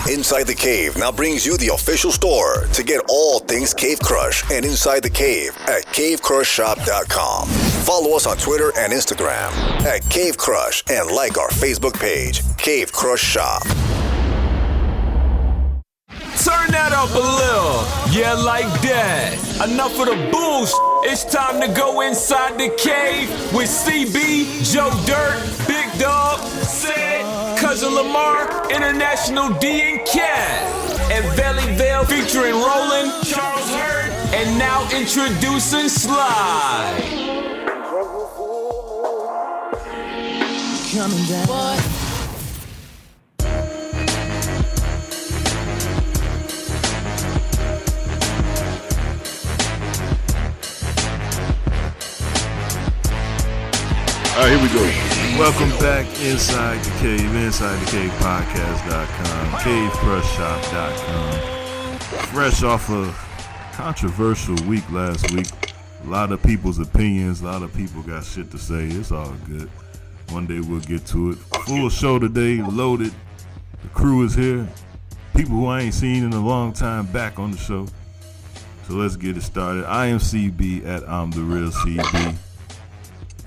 Inside the Cave now brings you the official store to get all things Cave Crush and Inside the Cave at cavecrushshop.com. Follow us on Twitter and Instagram at Cave Crush and like our Facebook page, Cave Crush Shop. Turn that up a little, yeah, like that. Enough of the bullshit. It's time to go inside the cave with CB, Joe Dirt, Big Dog, Ced, Cousin Lamar, International D and Cat, and Valley Vale featuring Roland, Charles Hurt, and now introducing Sly. Coming down. What? All right, here we go. Welcome back Inside the Cave, InsideTheCavePodcast.com, CaveCrushShop.com. Fresh off a controversial week last week. A lot of people's opinions, a lot of people got shit to say. It's all good. One day we'll get to it. Full show today, loaded. The crew is here. People who I ain't seen in a long time back on the show. So let's get it started. I am CB at I'm the Real CB.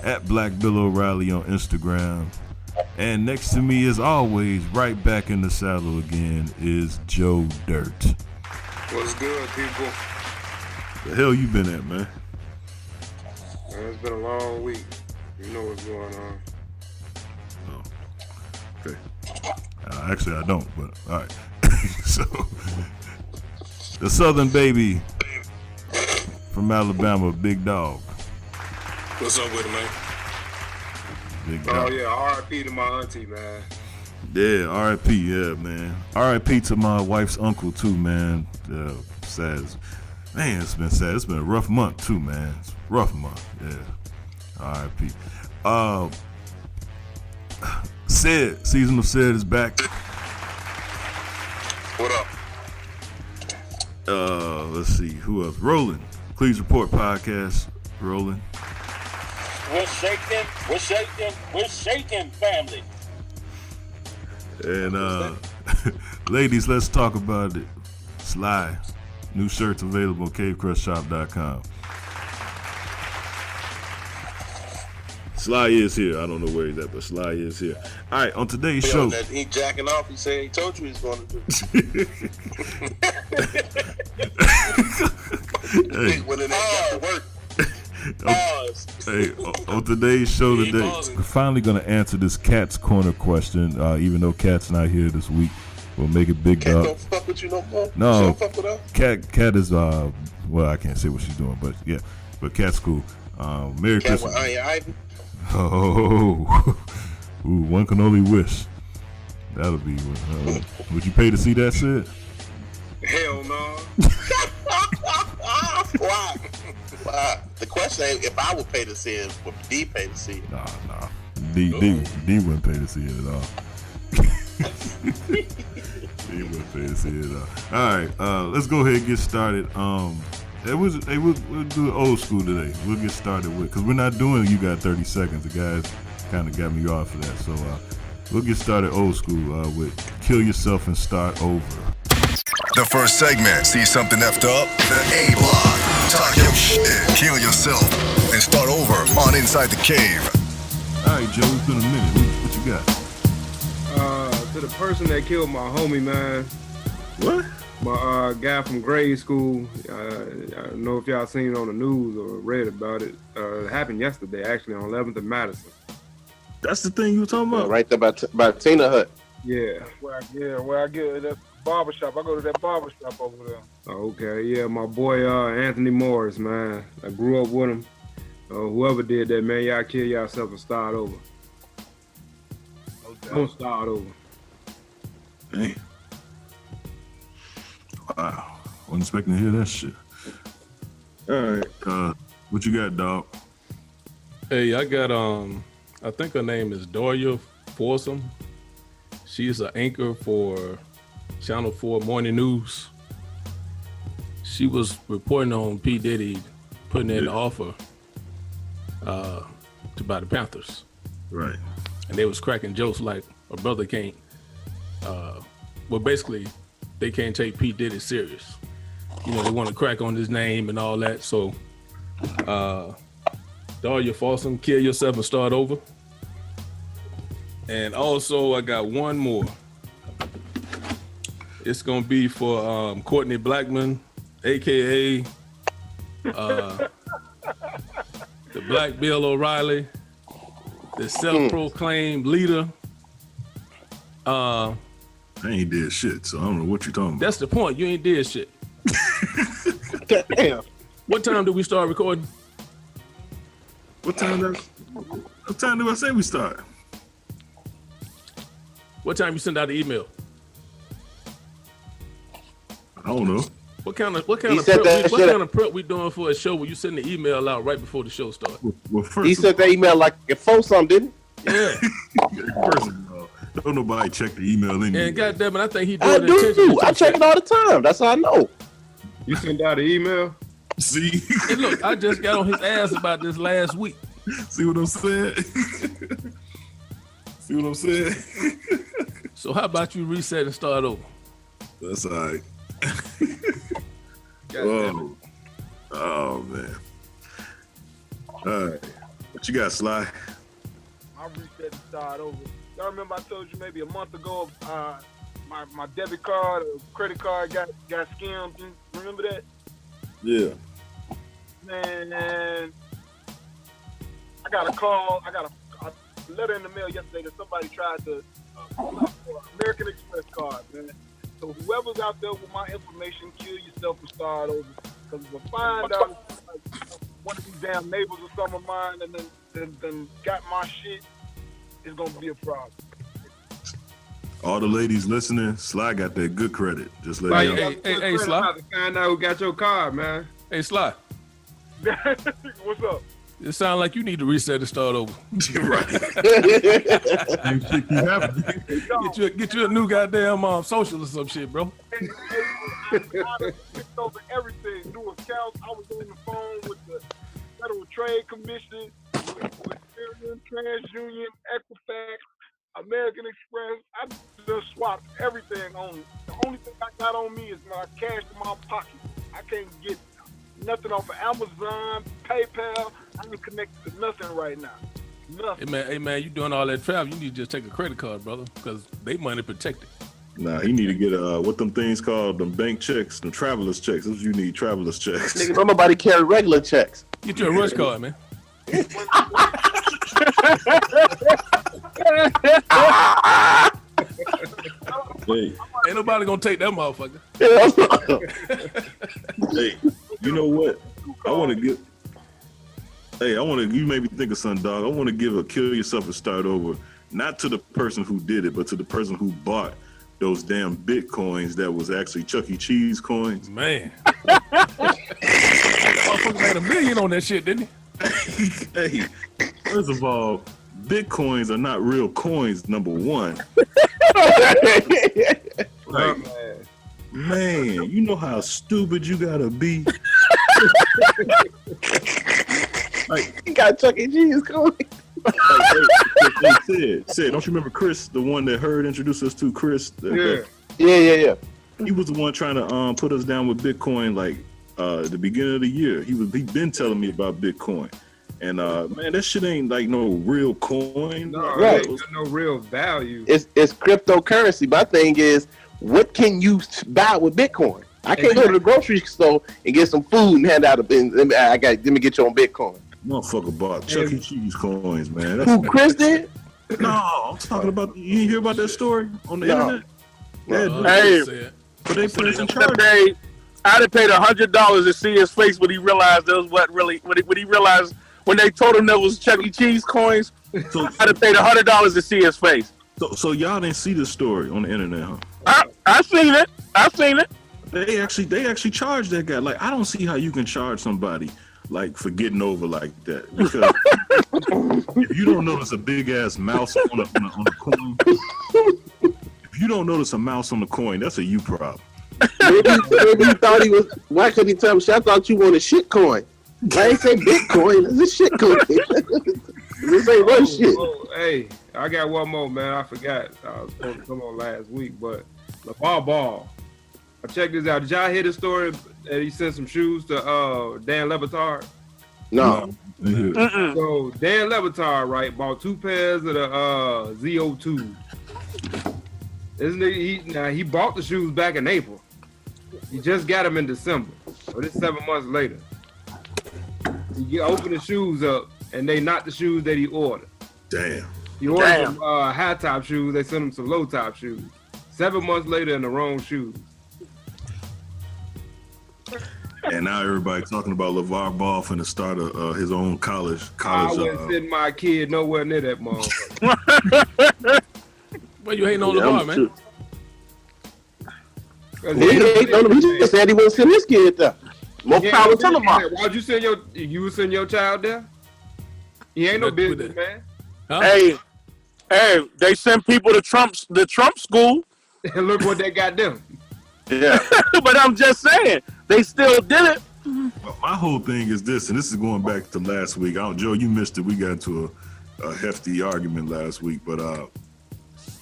At Black Bill O'Reilly on Instagram. And next to me, as always, right back in the saddle again, is Joe Dirt. What's good, people? The hell you been at, man? Man, it's been a long week. You know what's going on. Oh, okay. Actually, I don't, but all right. So, the Southern baby from Alabama, Big Dog. What's up with it, man? Big Dog. Oh, yeah, R.I.P. to my auntie, man. Yeah, R.I.P., yeah, man. R.I.P. to my wife's uncle, too, man. Sad. Man, it's been sad. It's been a rough month, too, man. It's a rough month, yeah. R.I.P. Ced, season of Ced is back. What up? Let's see, who else? Roland, Please Report Podcast. Roland. We're shaking, family. And ladies, let's talk about it. Sly, new shirts available at cavecrushshop.com. Sly is here. I don't know where he's at, but Sly is here. All right, on today's show. That he jacking off. He said he told you he's going to do. Hey. When it got to work. Hey, on today's show today, we're finally going to answer this Cat's Corner question, even though Cat's not here this week. We'll make it Big Dog. Cat don't fuck with you no more? No, she don't fuck with us? Cat is, well, I can't say what she's doing, but yeah, but Cat's cool. Merry Cat Christmas. with Iron Ivy? Oh, ooh, one can only wish. That'll be one. Would you pay to see that, Ced? Hell no. Why? The question ain't if I would pay to see it, would D pay to see it? Nah. D wouldn't pay to see it at all. D wouldn't pay to see it at all. All right, let's go ahead and get started. We'll do it old school today. We'll get started with, because we're not doing You Got 30 Seconds. The guys kind of got me off of that. So we'll get started old school with Kill Yourself and Start Over. The first segment, see something effed up? The A block. Talk your shit, kill yourself, and start over on Inside the Cave. All right, Joe, it's been a minute. What you got? To the person that killed my homie, man. What? My guy from grade school. I don't know if y'all seen it on the news or read about it. It happened yesterday, actually, on 11th and Madison. That's the thing you were talking about? Right there by Tina Hut. Yeah. Where I get that barbershop. I go to that barbershop over there. Okay, yeah, my boy Anthony Morris, man. I grew up with him. Whoever did that, man, y'all kill yourself and start over. Okay. Don't start over. Damn. Wow. Wasn't expecting to hear that shit. All right. What you got, dog? Hey, I got I think her name is Doria Forsum. She's an anchor for Channel 4 Morning News. She was reporting on P. Diddy putting in the offer to buy the Panthers. Right. And they was cracking jokes like a brother can't well, basically, they can't take P. Diddy serious. You know, they want to crack on his name and all that. So, Daria Folsom, Kill Yourself and Start Over. And also, I got one more. It's gonna be for Courtney Blackman, aka the Black Bill O'Reilly, the self-proclaimed leader. I ain't did shit, so I don't know what you're talking about. That's the point. You ain't did shit. Damn. What time did we start recording? What time do I say we start? What time you send out the email? I don't know. What kind of prep we doing for a show where you send the email out right before the show starts? Well, first He sent that email like before something, didn't he? Yeah. first of all, don't nobody check the email anyway. And goddamn it, I think he I doing it intentionally. do. I check it all the time. That's how I know. You send out an email? See? Hey, look, I just got on his ass about this last week. See what I'm saying? See what I'm saying? So how about you reset and start over? That's all right. Oh man. All right. What you got, Sly? I reset and start over. Y'all remember I told you maybe a month ago, my debit card or credit card got scammed? Remember that? Yeah. Man, I got a call. I got a letter in the mail yesterday that somebody tried to apply for an American Express card, man. So whoever's out there with my information, kill yourself and start over. Because if I find out one of these damn neighbors or some of mine and then got my shit, it's gonna be a problem. All the ladies listening, Sly got that good credit. Just let you know. Hey, Sly. I'm about to find out who got your card, man. Hey, Sly. What's up? It sounds like you need to reset and start over. Right. Same shit keep happening. Get you a new goddamn social or some shit, bro. I picked over everything, new accounts. I was on the phone with the Federal Trade Commission, with TransUnion, Equifax, American Express. I just swapped everything on. The only thing I got on me is my cash in my pocket. I can't get nothing off of Amazon, PayPal. I ain't connected to nothing right now. Nothing. Hey man, you doing all that travel? You need to just take a credit card, brother, because they money protected. Nah, he need to get what them things called, them bank checks, them traveler's checks. That's what you need, traveler's checks. Nigga, don't nobody carry regular checks. Get you a rush card, man. Hey, Ain't nobody gonna take that motherfucker. hey, you know what? You made me think of something, dog. I want to give a kill yourself and start over, not to the person who did it, but to the person who bought those damn Bitcoins that was actually Chuck E. Cheese coins. Man. Motherfucker made $1 million on that shit, didn't he? Hey, first of all, Bitcoins are not real coins, number one. Like, man, you know how stupid you gotta be. Like, You got Chuck E. Cheese going. Said, don't you remember Chris, the one that Heard introduced us to, Chris? Yeah. Yeah. He was the one trying to put us down with Bitcoin, like at the beginning of the year. He been telling me about Bitcoin, and man, that shit ain't like no real coin. No, Right. it ain't got no real value. It's cryptocurrency. My thing is, what can you buy with Bitcoin? I can't go to the grocery store and get some food and hand out let me get you on Bitcoin. Motherfucker bought Chuck E. Cheese coins, man. Who, Chris did? No, I'm talking about. You didn't hear about that story on the internet? Hey. But they put us in charge. I'd have paid $100 to see his face when he realized that was when he realized when they told him that was Chuck E. Cheese coins. So, I'd have paid $100 to see his face. so y'all didn't see this story on the internet, huh? I seen it. They actually charged that guy. Like, I don't see how you can charge somebody like for getting over like that. Because if you don't notice a big ass mouse on a coin, if you don't notice a mouse on the coin, that's a you problem. Maybe he thought he was. Why couldn't he tell me? I thought you wanted shit coin. I ain't say Bitcoin. It's a shit coin. This ain't real shit. Oh, hey, I got one more, man. I forgot. I was supposed to come on last week, but LeVar Ball. Check this out. Did y'all hear the story that he sent some shoes to Dan Le Batard? No. So Dan Le Batard, right, bought 2 pairs of the ZO2. He bought the shoes back in April. He just got them in December. So this 7 months later. He opened the shoes up and they not the shoes that he ordered. Damn. He ordered some high top shoes. They sent him some low top shoes. 7 months later in the wrong shoes. And now everybody talking about LeVar Ball finna start his own college. I wouldn't send my kid nowhere near that motherfucker. Well, you hating on LeVar, man. He just said he wouldn't send his kid there. More power to LeVar. Why'd you send your child there? He ain't no business, man. Huh? Hey, they send people to the Trump school. And look what they got them. Yeah. But I'm just saying, they still did it. Well, my whole thing is this, and this is going back to last week. Joe, you missed it. We got into a hefty argument last week, but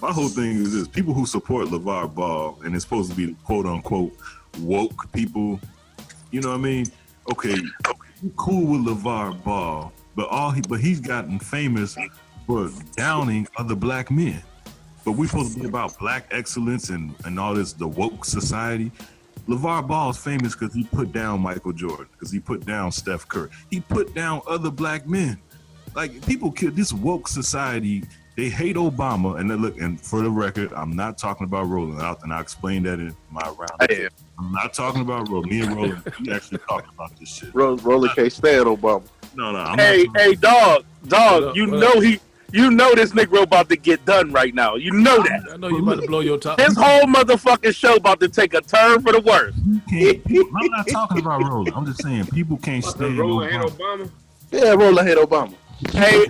my whole thing is this: people who support LeVar Ball and it's supposed to be quote unquote woke people. You know what I mean? Okay, you cool with LeVar Ball, but he's gotten famous for downing other black men. But we're supposed to be about black excellence and all this, the woke society. LeVar Ball is famous because he put down Michael Jordan, because he put down Steph Curry. He put down other black men. Like, people kill this woke society. They hate Obama. And for the record, I'm not talking about Roland. And I explained that in my round. I'm not talking about Roland. Me and Roland, we actually talking about this shit. Roland can't stand Obama. No. Hey, dog. You know this Negro about to get done right now. You know that. I know you about to blow your top. This whole motherfucking show about to take a turn for the worse. I'm not talking about Roland. I'm just saying people can't stand Roland hate Obama. Yeah, Roland hate Obama. Hey,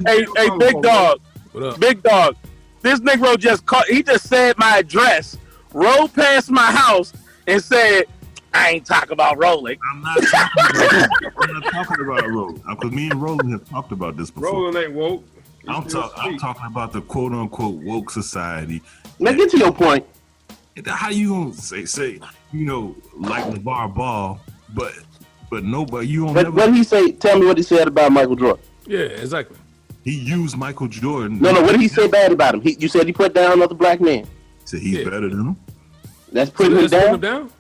big dog. What up? Big dog. This Negro he just said my address, rode past my house, and said, I ain't talking about Roland. I'm not talking about Roland. Because me and Roland have talked about this before. Roland ain't woke. I'm talking about the quote unquote woke society. Now get to your point. How you gonna say like LeVar Ball, but nobody you don't. What did he say? Tell me what he said about Michael Jordan. Yeah, exactly. He used Michael Jordan. No. What did he say bad about him? You said he put down other black men. Said he's better than him. That's putting him down.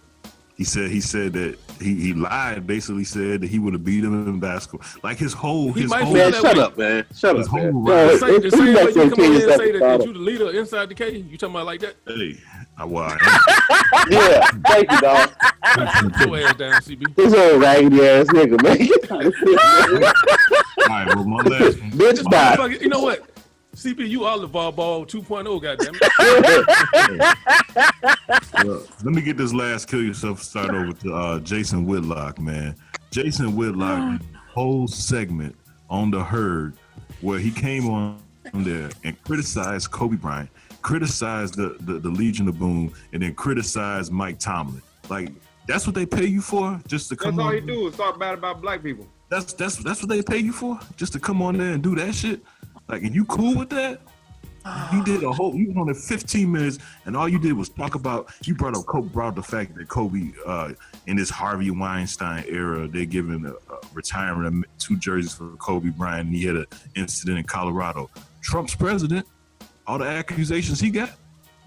He said that he lied. Basically said that he would have beat him in basketball. Like his whole. Man, shut up, man. Shut up, man. The same way you come on here and say that you the leader inside the cage. You talking about like that? Hey, yeah, thank you, dog. Put your ass down, CB. This old raggedy ass nigga, man. All right, well, my last one. Bitch, bye. You know what? CP, you are LeVar Ball 2.0, goddammit. Well, let me get this last kill yourself start over to Jason Whitlock, man. Jason Whitlock, whole segment on the Herd where he came on there and criticized Kobe Bryant, criticized the Legion of Boom, and then criticized Mike Tomlin. Like, that's what they pay you for? Just to come on? That's all he do is talk bad about black people. That's what they pay you for? Just to come on there and do that shit? Like, and you cool with that? You did you was on there 15 minutes, and all you did was talk about, you brought up the fact that Kobe, in this Harvey Weinstein era, they're giving a retirement of 2 jerseys for Kobe Bryant, and he had an incident in Colorado. Trump's president, all the accusations he got,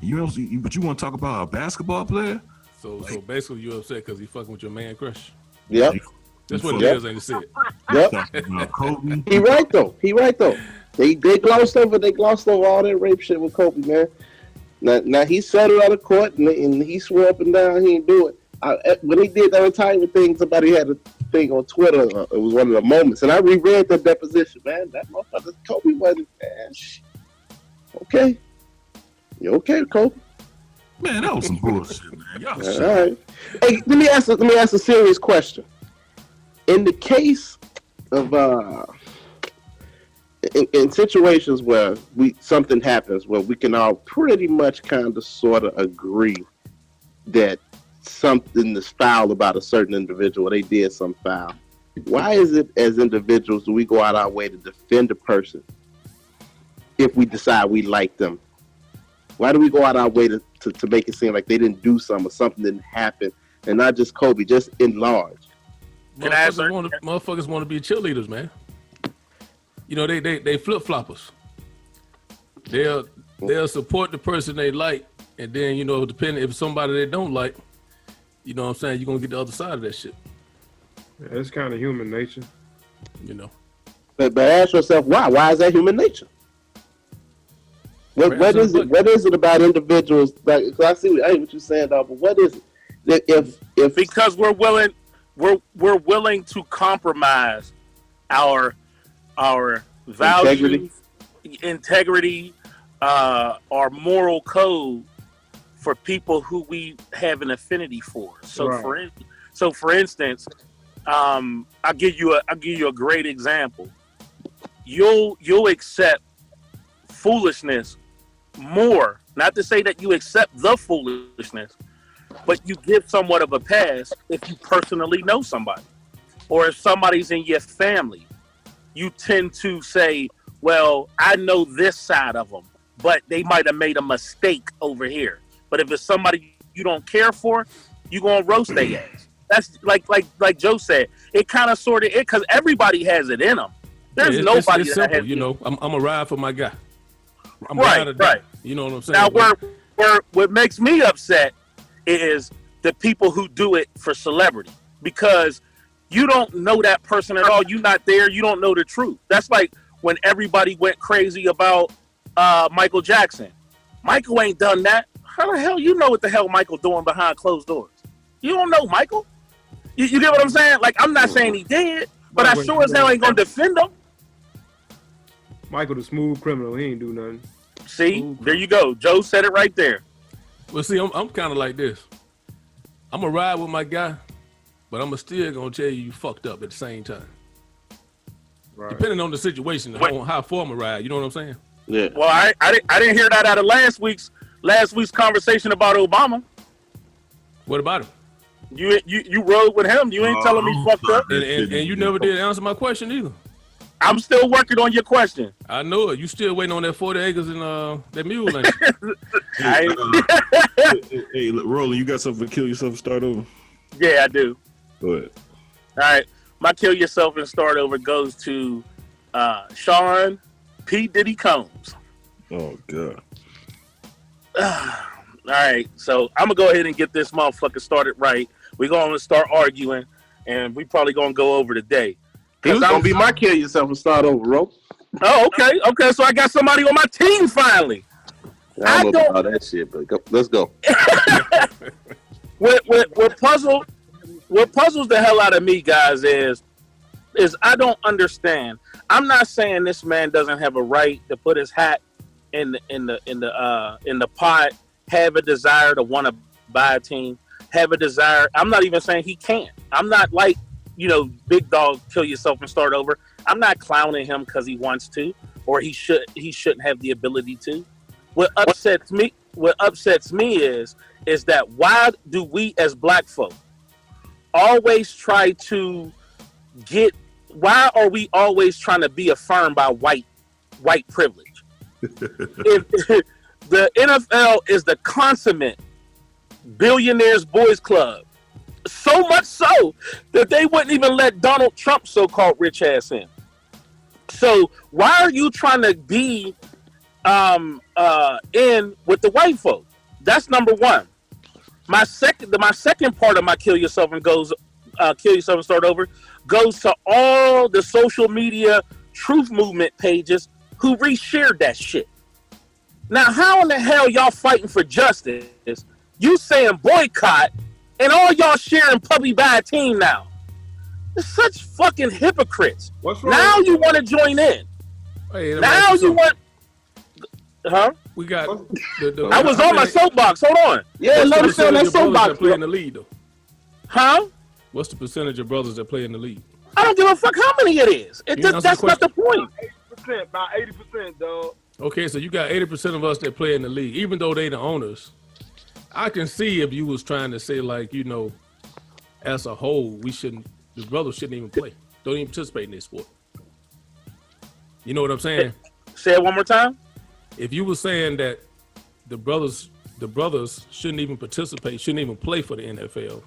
but you want to talk about a basketball player? So basically you upset because he fucking with your man crush. Yep. That's what it is, ain't it? Said. Yep. Kobe. He right though. They glossed over all that rape shit with Kobe, man. Now he settled out of court and he swore up and down he didn't do it. When he did that entire thing, somebody had a thing on Twitter. It was one of the moments, and I reread the deposition. Man, that motherfucker Kobe wasn't. Man, okay, you okay, Kobe? Man, that was some bullshit, man. Y'all all right. Hey, let me ask a serious question. In the case of in situations where something happens where we can all pretty much kind of sort of agree that something is foul about a certain individual, they did some foul. Why is it as individuals do we go out our way to defend a person if we decide we like them Why do we go out our way to make it seem like they didn't do something or something didn't happen, and not just Kobe, just in large? Motherfuckers want to be cheerleaders, man. You know, they flip floppers. They'll support the person they like, and then, you know, depending if somebody they don't like, you know what I'm saying, you're gonna get the other side of that shit. Yeah, it's kind of human nature, you know. But ask yourself why? Why is that human nature? What is it? What is it about individuals? Like, cause I see what you're saying, dog. But what is it? If because we're willing to compromise our values, integrity, our moral code for people who we have an affinity for. So right. for instance, I'll give you a great example. You'll accept foolishness more, not to say that you accept the foolishness, but you give somewhat of a pass if you personally know somebody, or if somebody's in your family. You tend to say, well, I know this side of them, but they might have made a mistake over here. But if it's somebody you don't care for, you gonna roast their ass. That's like Joe said. It kind of sort of it because everybody has it in them. There's nobody it's that simple, has. You know, I'm a ride for my guy. I'm right. You know what I'm saying? Now, what makes me upset is the people who do it for celebrity, because you don't know that person at all. You're not there. You don't know the truth. That's like when everybody went crazy about Michael Jackson. Michael ain't done that. How the hell you know what the hell Michael doing behind closed doors? You don't know Michael. You get what I'm saying? Like, I'm not saying he did, but I sure as hell ain't gonna defend him. Michael, the smooth criminal, he ain't do nothing. See, there you go. Joe said it right there. Well, see, I'm kind of like this. I'm gonna ride with my guy, but I'm still gonna tell you fucked up at the same time. Right. Depending on the situation, on how far I'm gonna ride. You know what I'm saying? Yeah. Well, I didn't hear that out of last week's conversation about Obama. What about him? You rode with him. You ain't telling me fucked up. And you never did answer my question either. I'm still working on your question. I know it. You still waiting on that 40 acres and that mule land. Hey, Roland, you got something to kill yourself and start over? Yeah, I do. Go ahead. All right. My kill yourself and start over goes to Sean P. Diddy Combs. Oh, God. All right. So I'm going to go ahead and get this motherfucker started right. We're going to start arguing, and we probably going to go over today. He was going to be my kill yourself and start over, bro. Oh, okay. Okay, so I got somebody on my team finally. I don't know about that shit, but let's go. What puzzles the hell out of me, guys, is I don't understand. I'm not saying this man doesn't have a right to put his hat in the pot, have a desire to want to buy a team, have a desire. I'm not even saying he can't. I'm not like, you know, big dog, kill yourself and start over. I'm not clowning him because he wants to, or he shouldn't have the ability to. What upsets me is that why do we as black folk always try to why are we always trying to be affirmed by white privilege? If the NFL is the consummate billionaires boys club, so much so that they wouldn't even let Donald Trump so-called rich ass in. So why are you trying to be in with the white folk? That's number one. My second part of my kill yourself and start over goes to all the social media truth movement pages who reshared that shit. Now, how in the hell y'all fighting for justice? You saying boycott, and all y'all sharing puppy by a team now. It's such fucking hypocrites. What's wrong? Now you want to join in. Hey, now you want... Huh? We got... I was on my soapbox. Hold on. Yeah, let us on that soapbox. Play in the league, though. Huh? What's the percentage of brothers that play in the league? I don't give a fuck how many it is. That's not the point. 80%, about 80%, dog. Okay, so you got 80% of us that play in the league, even though they the owners. I can see if you was trying to say, like, you know, as a whole, the brothers shouldn't even play. Don't even participate in this sport. You know what I'm saying? Say it one more time. If you were saying that the brothers shouldn't even participate, shouldn't even play for the NFL.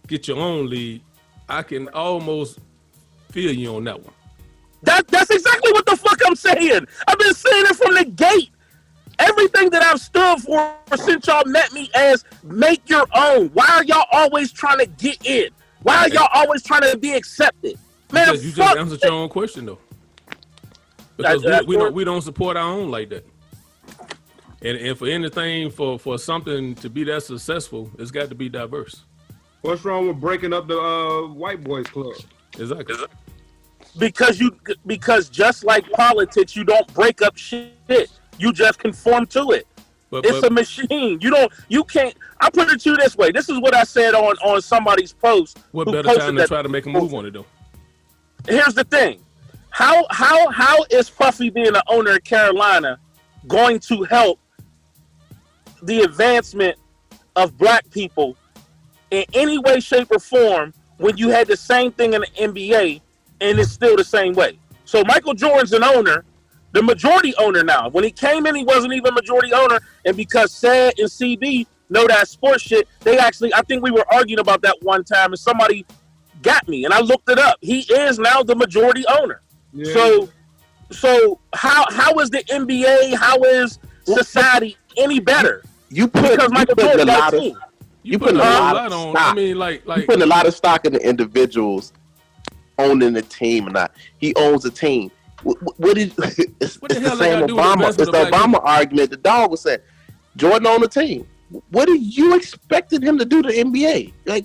Get your own league. I can almost feel you on that one. That's exactly what the fuck I'm saying. I've been saying it from the gate. Everything that I've stood for since y'all met me as make your own. Why are y'all always trying to get in? Why are y'all always trying to be accepted? Man, you just answered your own question though. Because we don't support our own like that. And for anything for something to be that successful, it's got to be diverse. What's wrong with breaking up the white boys club? Exactly. Because just like politics, you don't break up shit. You just conform to it. It's a machine. You can't. I put it to you this way. This is what I said on somebody's post. What better time to try to make a move on it though? Here's the thing. How is Puffy being the owner of Carolina going to help the advancement of black people in any way, shape, or form when you had the same thing in the NBA and it's still the same way? So Michael Jordan's an owner, the majority owner now. When he came in, he wasn't even majority owner, and because Ced and CB know that sports shit, they actually, I think we were arguing about that one time, and somebody got me, and I looked it up. He is now the majority owner. Yeah. So how is the NBA, how is society any better? You put a lot of on. Stock. I mean, like you putting a lot of stock in the individuals owning the team or not. He owns a team. It's the same Obama. It's the Obama argument. The dog was saying, Jordan owned the team. What are you expecting him to do to the NBA? Like,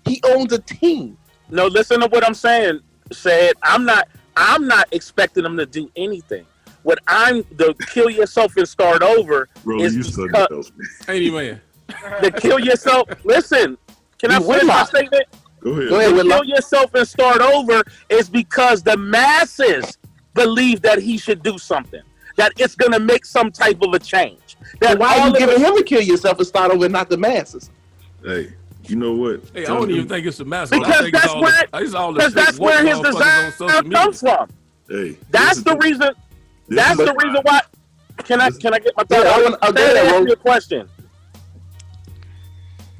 he owns a team. No, listen to what I'm saying. Said I'm not expecting him to do anything. What the kill yourself and start over is because, anyway. The kill yourself. Listen, can I finish my statement? Go ahead. The kill yourself and start over is because the masses believe that he should do something, that it's going to make some type of a change. That why are you giving him to kill yourself and start over and not the masses? Hey, you know what? Hey, I don't even think it's the masses. Because that's where his desire comes from. Hey, that's the reason. That's the reason why. Can I get my thought? I'll answer your question.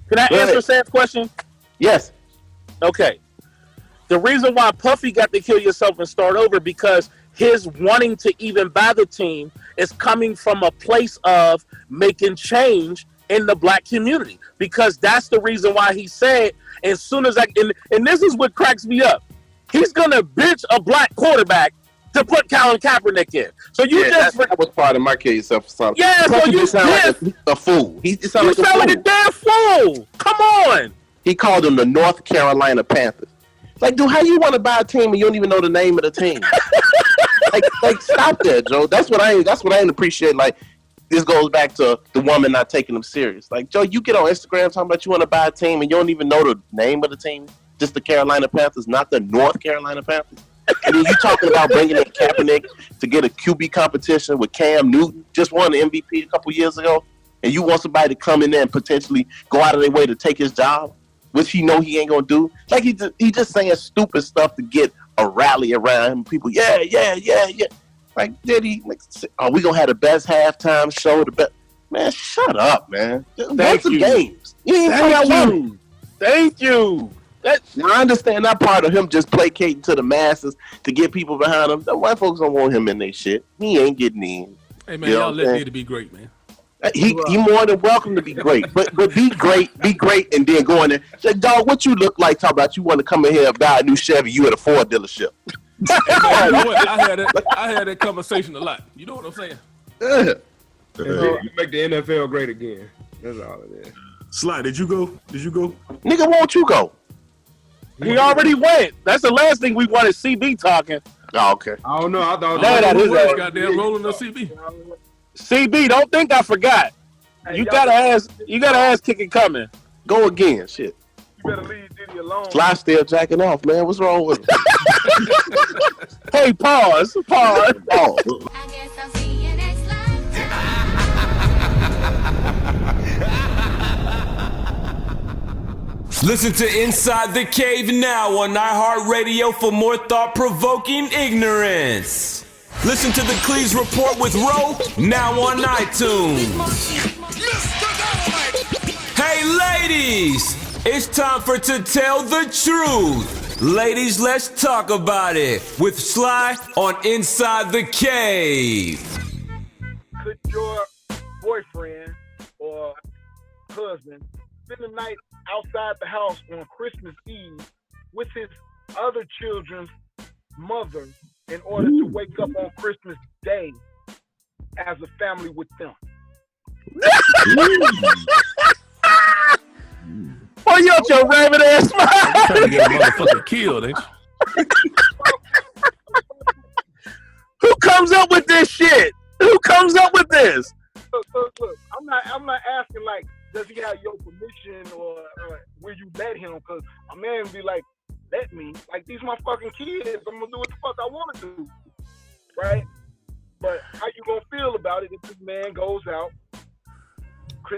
Can I answer Sam's question? Yes. Okay. The reason why Puffy got to kill yourself and start over because his wanting to even buy the team is coming from a place of making change in the black community. Because that's the reason why he said, as soon as and this is what cracks me up, he's gonna bitch a black quarterback to put Colin Kaepernick in. So that was part of my kill yourself. Yeah, so you sound like a fool. You sound like a damn fool. Come on. He called them the North Carolina Panthers. Like, dude, how you want to buy a team and you don't even know the name of the team? like, stop that, Joe. That's what I ain't appreciate. Like, this goes back to the woman not taking them serious. Like, Joe, you get on Instagram talking about you want to buy a team and you don't even know the name of the team. Just the Carolina Panthers, not the North Carolina Panthers. And then you talking about bringing in Kaepernick to get a QB competition with Cam Newton, just won the MVP a couple years ago, and you want somebody to come in there and potentially go out of their way to take his job, which he know he ain't gonna do. Like he just saying stupid stuff to get a rally around him. People, yeah. Like, did he? Like, are we gonna have the best halftime show? The best? Man, shut up, man. Thank you. Games. You ain't Thank you. Now, I understand that part of him just placating to the masses to get people behind him. The white folks don't want him in their shit. He ain't getting in. Hey, man, y'all let me to be great, man. He more than welcome to be great. But be great, and then go in there. Say, dog, what you look like? Talk about you want to come in here and buy a new Chevy. You at a Ford dealership. Hey, man, I had that conversation a lot. You know what I'm saying? Yeah. You make the NFL great again. That's all it is. Sly, did you go? Nigga, won't you go? He already went. That's the last thing we wanted CB talking. Oh, okay. I don't know. I thought that is goddamn Roland and Ced. CB, don't think I forgot. Hey, you gotta ask Kick coming. Go again, shit. You better leave Diddy alone. Sly still jacking off, man. What's wrong with him? Hey, pause. Oh. I guess I'll see you next life. Listen to Inside the Cave now on iHeartRadio for more thought-provoking ignorance. Listen to the Cleves Report with Ro, now on iTunes. Hey ladies, it's time for To Tell the Truth. Ladies, let's talk about it with Sly on Inside the Cave. Could your boyfriend or husband spend the night outside the house on Christmas Eve with his other children's mother in order to wake up on Christmas Day as a family with them? Oh, you out your rabbit ass smile. Trying to get a motherfucker killed, ain't you? Who comes up with this shit? Who comes up with this? Look, I'm not asking like, does he have your permission or will you let him? Because a man be like, let me. Like, these my fucking kids. I'm gonna do what the fuck I want to do, right? But how you gonna feel about it if this man goes out?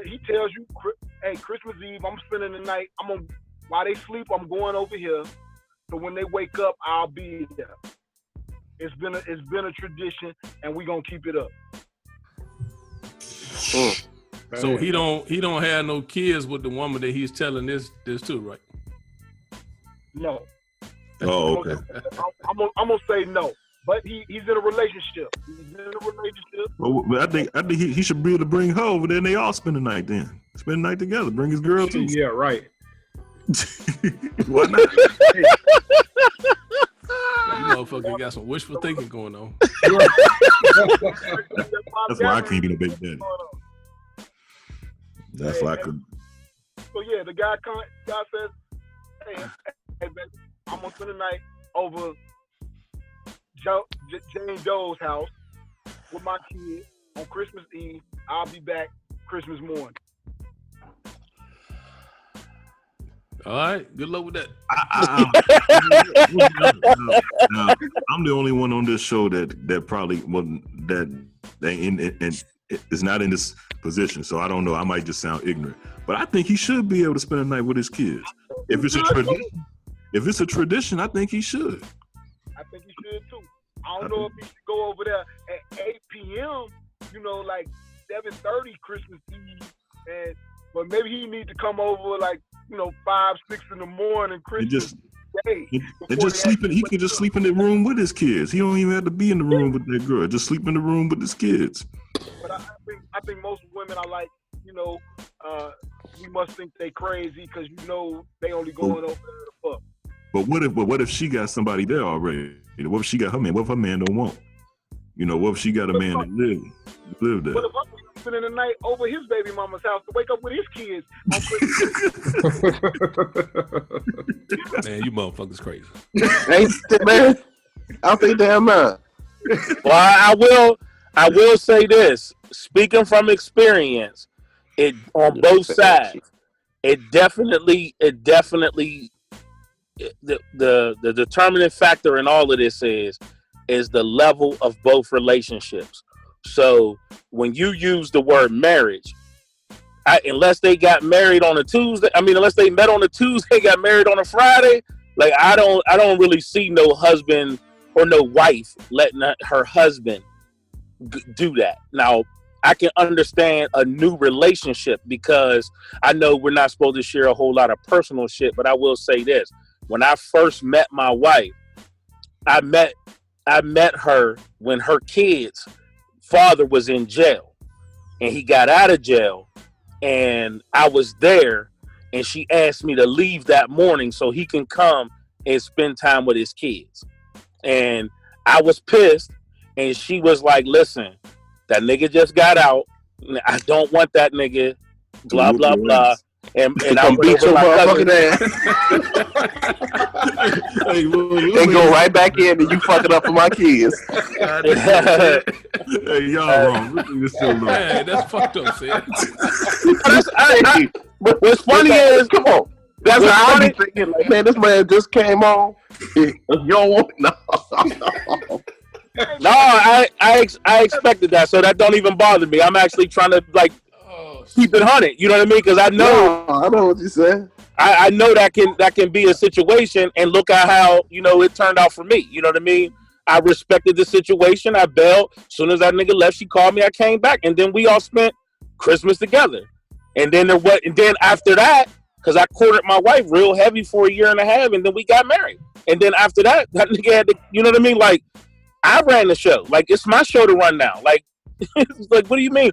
He tells you, hey, Christmas Eve, I'm spending the night. While they sleep, I'm going over here. So when they wake up, I'll be there. It's been a tradition, and we gonna keep it up. So he don't have no kids with the woman that he's telling this to, right? No. Oh, okay. I'm gonna say no. But he's in a relationship. Well, I think he should be able to bring her over there, and they all spend the night then. Spend the night together. Bring his girl too. Yeah, right. Why not? You motherfucker got some wishful thinking going on. That's why I can't be no baby daddy. That's why I could. So yeah, the guy says, hey, baby, I'm gonna spend the night over Jane Doe's house with my kid on Christmas Eve. I'll be back Christmas morning. All right, good luck with that. I'm the only one on this show that probably is not in this position, so I don't know. I might just sound ignorant, but I think he should be able to spend a night with his kids. If it's a tradition, I think he should. I think he should too. I don't know if he should go over there at 8 p.m., like 7:30 Christmas Eve, but maybe he need to come over like, 5, 6 in the morning Christmas Day. And just sleeping, he can just sleep in the room with his kids. He don't even have to be in the room with that girl. Just sleep in the room with his kids. But I think most women are like, we must think they crazy because they only going over there to fuck. But what if she got somebody there already? What if she got her man? What if her man don't want? What if she got a man that live there? What if I'm spending the night over his baby mama's house to wake up with his kids? Man, you motherfuckers crazy. Ain't man? I think damn man. Well, I will say this. Speaking from experience, it on both sides, it definitely the determining factor in all of this is the level of both relationships. So when you use the word marriage, unless they got married on a Tuesday, unless they met on a Tuesday, got married on a Friday, like I don't really see no husband or no wife letting her husband do that. Now, I can understand a new relationship because I know we're not supposed to share a whole lot of personal shit, but I will say this. When I first met my wife, I met her when her kid's father was in jail and he got out of jail, and I was there, and she asked me to leave that morning so he can come and spend time with his kids. And I was pissed, and she was like, listen, that nigga just got out. I don't want that nigga, blah, blah, blah. And I beat your motherfucking ass. They go right back in and you fuck it up for my kids. Hey, y'all wrong. Hey, that's fucked up, Ced. What's funny is, come on. That's how I be thinking. Like, man, this man just came on. You don't want no. No, I expected that, so that don't even bother me. I'm actually trying to keep it 100. You know what I mean? Because I know. No, I know what you said. I know that can be a situation, and look at how it turned out for me. You know what I mean? I respected the situation. I bailed. As soon as that nigga left, she called me. I came back, and then we all spent Christmas together. And then after that, because I courted my wife real heavy for a year and a half, and then we got married. And then after that nigga had to, you know what I mean? Like, I ran the show. Like, it's my show to run now. Like, it's like, what do you mean?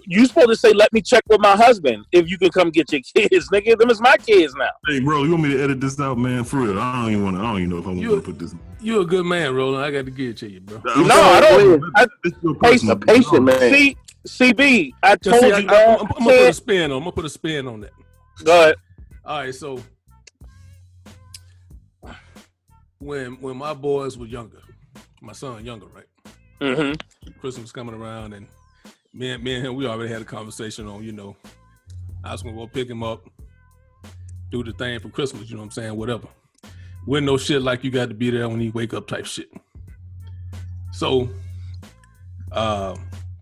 You supposed to say, let me check with my husband if you can come get your kids, nigga. Them is my kids now. Hey, bro, you want me to edit this out, man? For real, I don't even know if I want to put this. You're a good man, Roland. I got to give it to you, bro. No, I don't. Patient, man. See, CB, I told you. I'm gonna put a spin on. I'm gonna put a spin on that. Go ahead. All right, so when my boys were younger, my son younger, right? Mm-hmm. Christmas coming around, and me and him, we already had a conversation on, I was gonna go pick him up, do the thing for Christmas, you know what I'm saying, whatever. With no shit like you got to be there when he wake up type shit. So,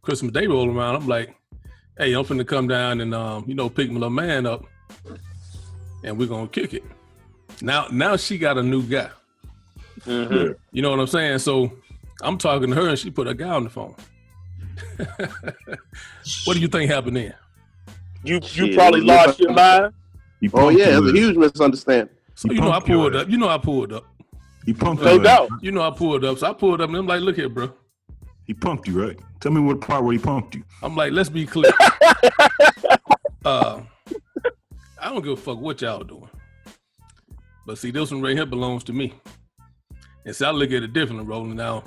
Christmas Day roll around, I'm like, hey, I'm finna come down and, pick my little man up, and we're gonna kick it. Now she got a new guy. Mm-hmm. You know what I'm saying? So I'm talking to her, and she put a guy on the phone. What do you think happened then? You probably lost your mind. Oh yeah, it's a huge misunderstanding. So I pulled up. I pulled up. He punked no you. Doubt. I pulled up. So I pulled up, and I'm like, look here, bro. He punked you, right? Tell me what part where he punked you. I'm like, let's be clear. I don't give a fuck what y'all doing. But see, this one right here belongs to me. And so I look at it differently, Roland. Now,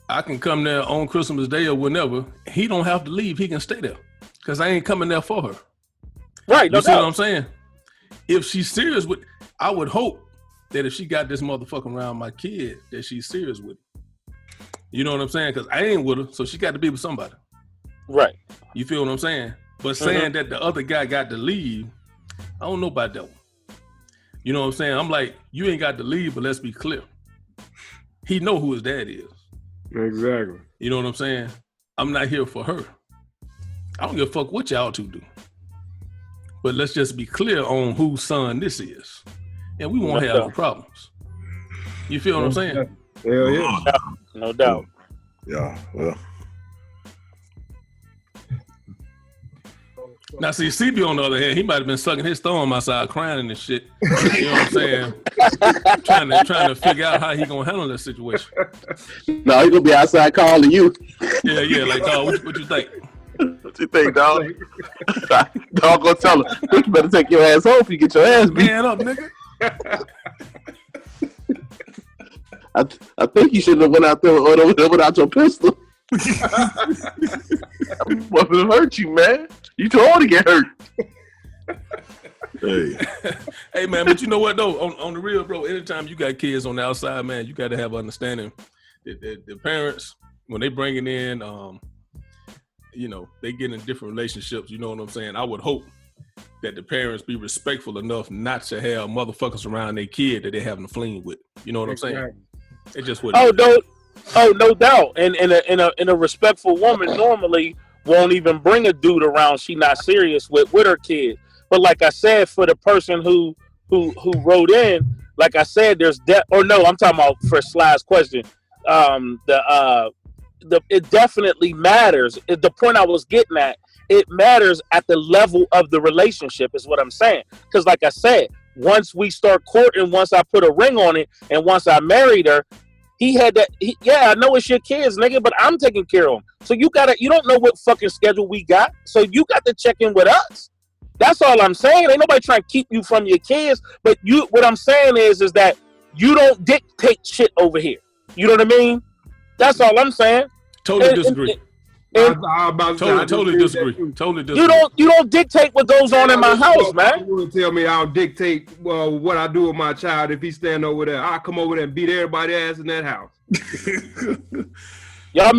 I can come there on Christmas Day or whenever. He don't have to leave. He can stay there. Because I ain't coming there for her. Right. You see what I'm saying? If she's serious with, I would hope that if she got this motherfucker around my kid, that she's serious with it. You know what I'm saying? Because I ain't with her, so she got to be with somebody. Right. You feel what I'm saying? But saying that the other guy got to leave, I don't know about that one. You know what I'm saying? I'm like, you ain't got to leave, but let's be clear. He know who his dad is. Exactly. You know what I'm saying? I'm not here for her. I don't give a fuck what y'all two do. But let's just be clear on whose son this is. And we won't have no problems. You feel what I'm saying? Hell yeah. No doubt. Yeah, well. Now, see, CB on the other hand, he might have been sucking his thumb outside crying and shit. You know what I'm saying? trying to figure out how he gonna handle this situation. No, he gonna be outside calling you. Yeah, like, dog, what you think? What you think, dog? Dog gonna tell him, you better take your ass home if you get your ass beat. Man up, nigga. I think you should have went out there without your pistol. I'm gonna hurt you, man. You too old to get hurt. Hey, man, but you know what though? On the real, bro, anytime you got kids on the outside, man, you got to have understanding that the parents, when they bring it in, they get in different relationships. You know what I'm saying? I would hope that the parents be respectful enough not to have motherfuckers around their kid that they're having a fling with. You know what I'm saying? It just wouldn't. No doubt. And in a respectful woman normally won't even bring a dude around she not serious with her kid. But like I said, for the person who wrote in, like I said, there's I'm talking about for Sly's question. It definitely matters. The point I was getting at, it matters at the level of the relationship is what I'm saying. Because like I said, once we start courting, once I put a ring on it, and once I married her, he had that. I know it's your kids, nigga, but I'm taking care of them. So you don't know what fucking schedule we got. So you got to check in with us. That's all I'm saying. Ain't nobody trying to keep you from your kids. But what I'm saying is that you don't dictate shit over here. You know what I mean? That's all I'm saying. Totally disagree. Totally disagree. You don't dictate what goes on in my house, man. You want to tell me I'll dictate what I do with my child if he's standing over there? I'll come over there and beat everybody's ass in that house. Y'all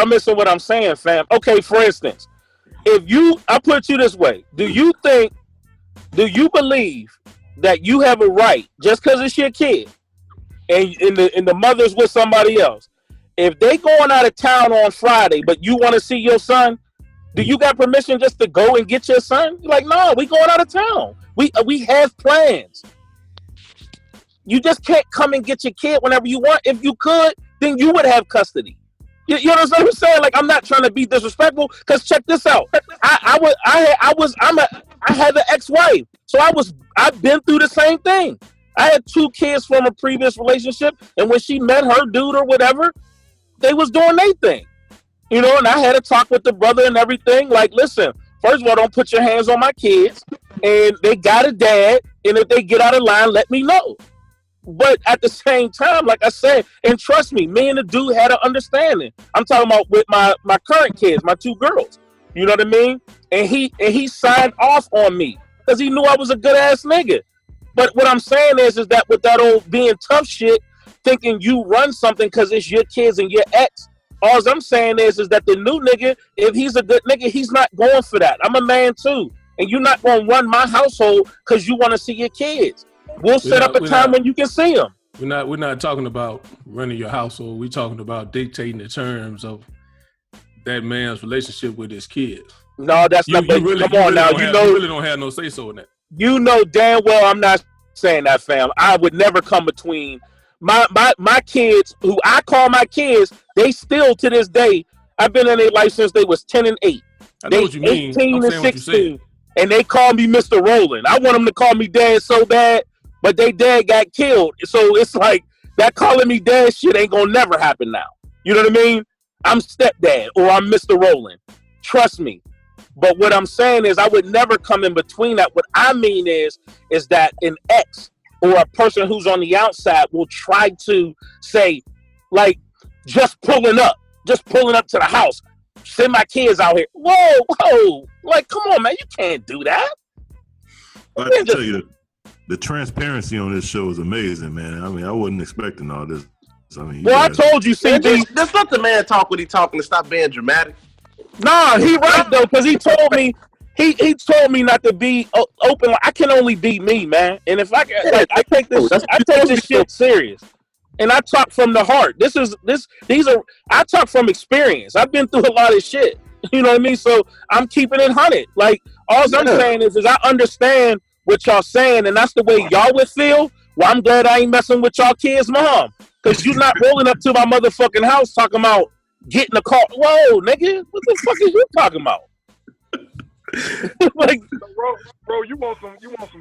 missing what I'm saying, fam. Okay, for instance, I put you this way, do you believe that you have a right just because it's your kid and the mother's with somebody else? If they going out of town on Friday, but you want to see your son, do you got permission just to go and get your son? You're like, no, we going out of town. We have plans. You just can't come and get your kid whenever you want. If you could, then you would have custody. You know what I'm saying? Like, I'm not trying to be disrespectful, because check this out. I had an ex-wife, so I've been through the same thing. I had 2 kids from a previous relationship, and when she met her dude or whatever, they was doing their thing. You know, and I had a talk with the brother and everything. Like, listen, first of all, don't put your hands on my kids, and they got a dad, and if they get out of line, let me know. But at the same time, like I said, and trust me, me and the dude had an understanding. I'm talking about with my current kids, my 2 girls. You know what I mean? And he signed off on me because he knew I was a good ass nigga. But what I'm saying is that with that old being tough shit, thinking you run something because it's your kids and your ex, all I'm saying is that the new nigga, if he's a good nigga, he's not going for that. I'm a man too. And you're not going to run my household because you want to see your kids. We'll set up a time when you can see them. We're not talking about running your household. We're talking about dictating the terms of that man's relationship with his kids. No, that's not. Come on now. You really don't have no say so in that. You know damn well I'm not saying that, fam. I would never come between my kids, who I call my kids. They still to this day. I've been in their life since they was 10 and 8. I know what you mean. 18 and 16, and they call me Mr. Roland. I want them to call me Dad so bad. But they dad got killed. So it's like that calling me dad shit ain't gonna never happen now. You know what I mean? I'm stepdad or I'm Mr. Roland. Trust me. But what I'm saying is I would never come in between that. What I mean is that an ex or a person who's on the outside will try to say, like, just pulling up to the house. Send my kids out here. Whoa. Like, come on, man. You can't do that. I can tell you the transparency on this show is amazing, man. I mean, I wasn't expecting all this. I mean, I told you, CB. Just let the man talk when he talking and stop being dramatic. Nah, he right though, because he told me not to be open. I can only be me, man. And if I take this shit serious, and I talk from the heart. I talk from experience. I've been through a lot of shit. You know what I mean? So I'm keeping it 100. Like, all I'm saying is I understand what y'all saying, and that's the way y'all would feel. Well, I'm glad I ain't messing with y'all kids' mom, because you're not rolling up to my motherfucking house talking about getting a car. Whoa, nigga, what the fuck is you talking about? Like, bro, you want some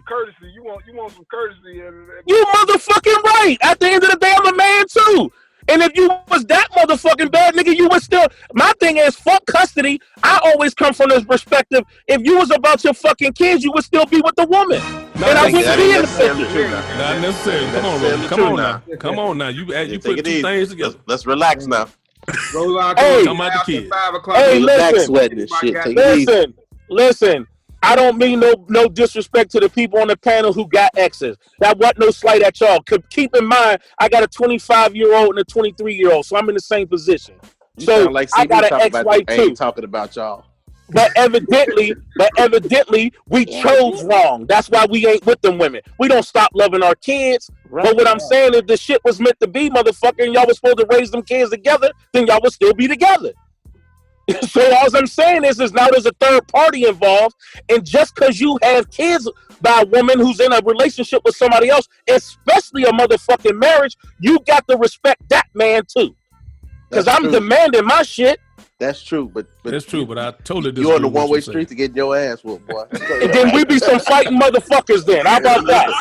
courtesy. You want some courtesy. You motherfucking right. At the end of the day, I'm a man too. And if you was that motherfucking bad, nigga, you would still. My thing is, fuck custody. I always come from this perspective. If you was about your fucking kids, you would still be with the woman. And I wouldn't be in the picture. Not necessarily. Come on now. You put 2 things together. Let's relax now. Hey, come out the kids. Hey, listen. I don't mean no disrespect to the people on the panel who got exes. That wasn't no slight at y'all. Keep in mind, I got a 25-year-old and a 23-year-old, so I'm in the same position. So like I got an ex-wife too. Ain't talking about y'all. But evidently, we chose wrong. That's why we ain't with them women. We don't stop loving our kids. Right. But what I'm saying is, the shit was meant to be, motherfucker, and y'all was supposed to raise them kids together, then y'all would still be together. So all I'm saying is now there's a third party involved, and just because you have kids by a woman who's in a relationship with somebody else, especially a motherfucking marriage, you got to respect that man too. Because I'm demanding my shit. That's true, but that's true. But I totally disagree. You're on the one-way street to get your ass whooped, boy. And then we be some fighting motherfuckers. Then how about that?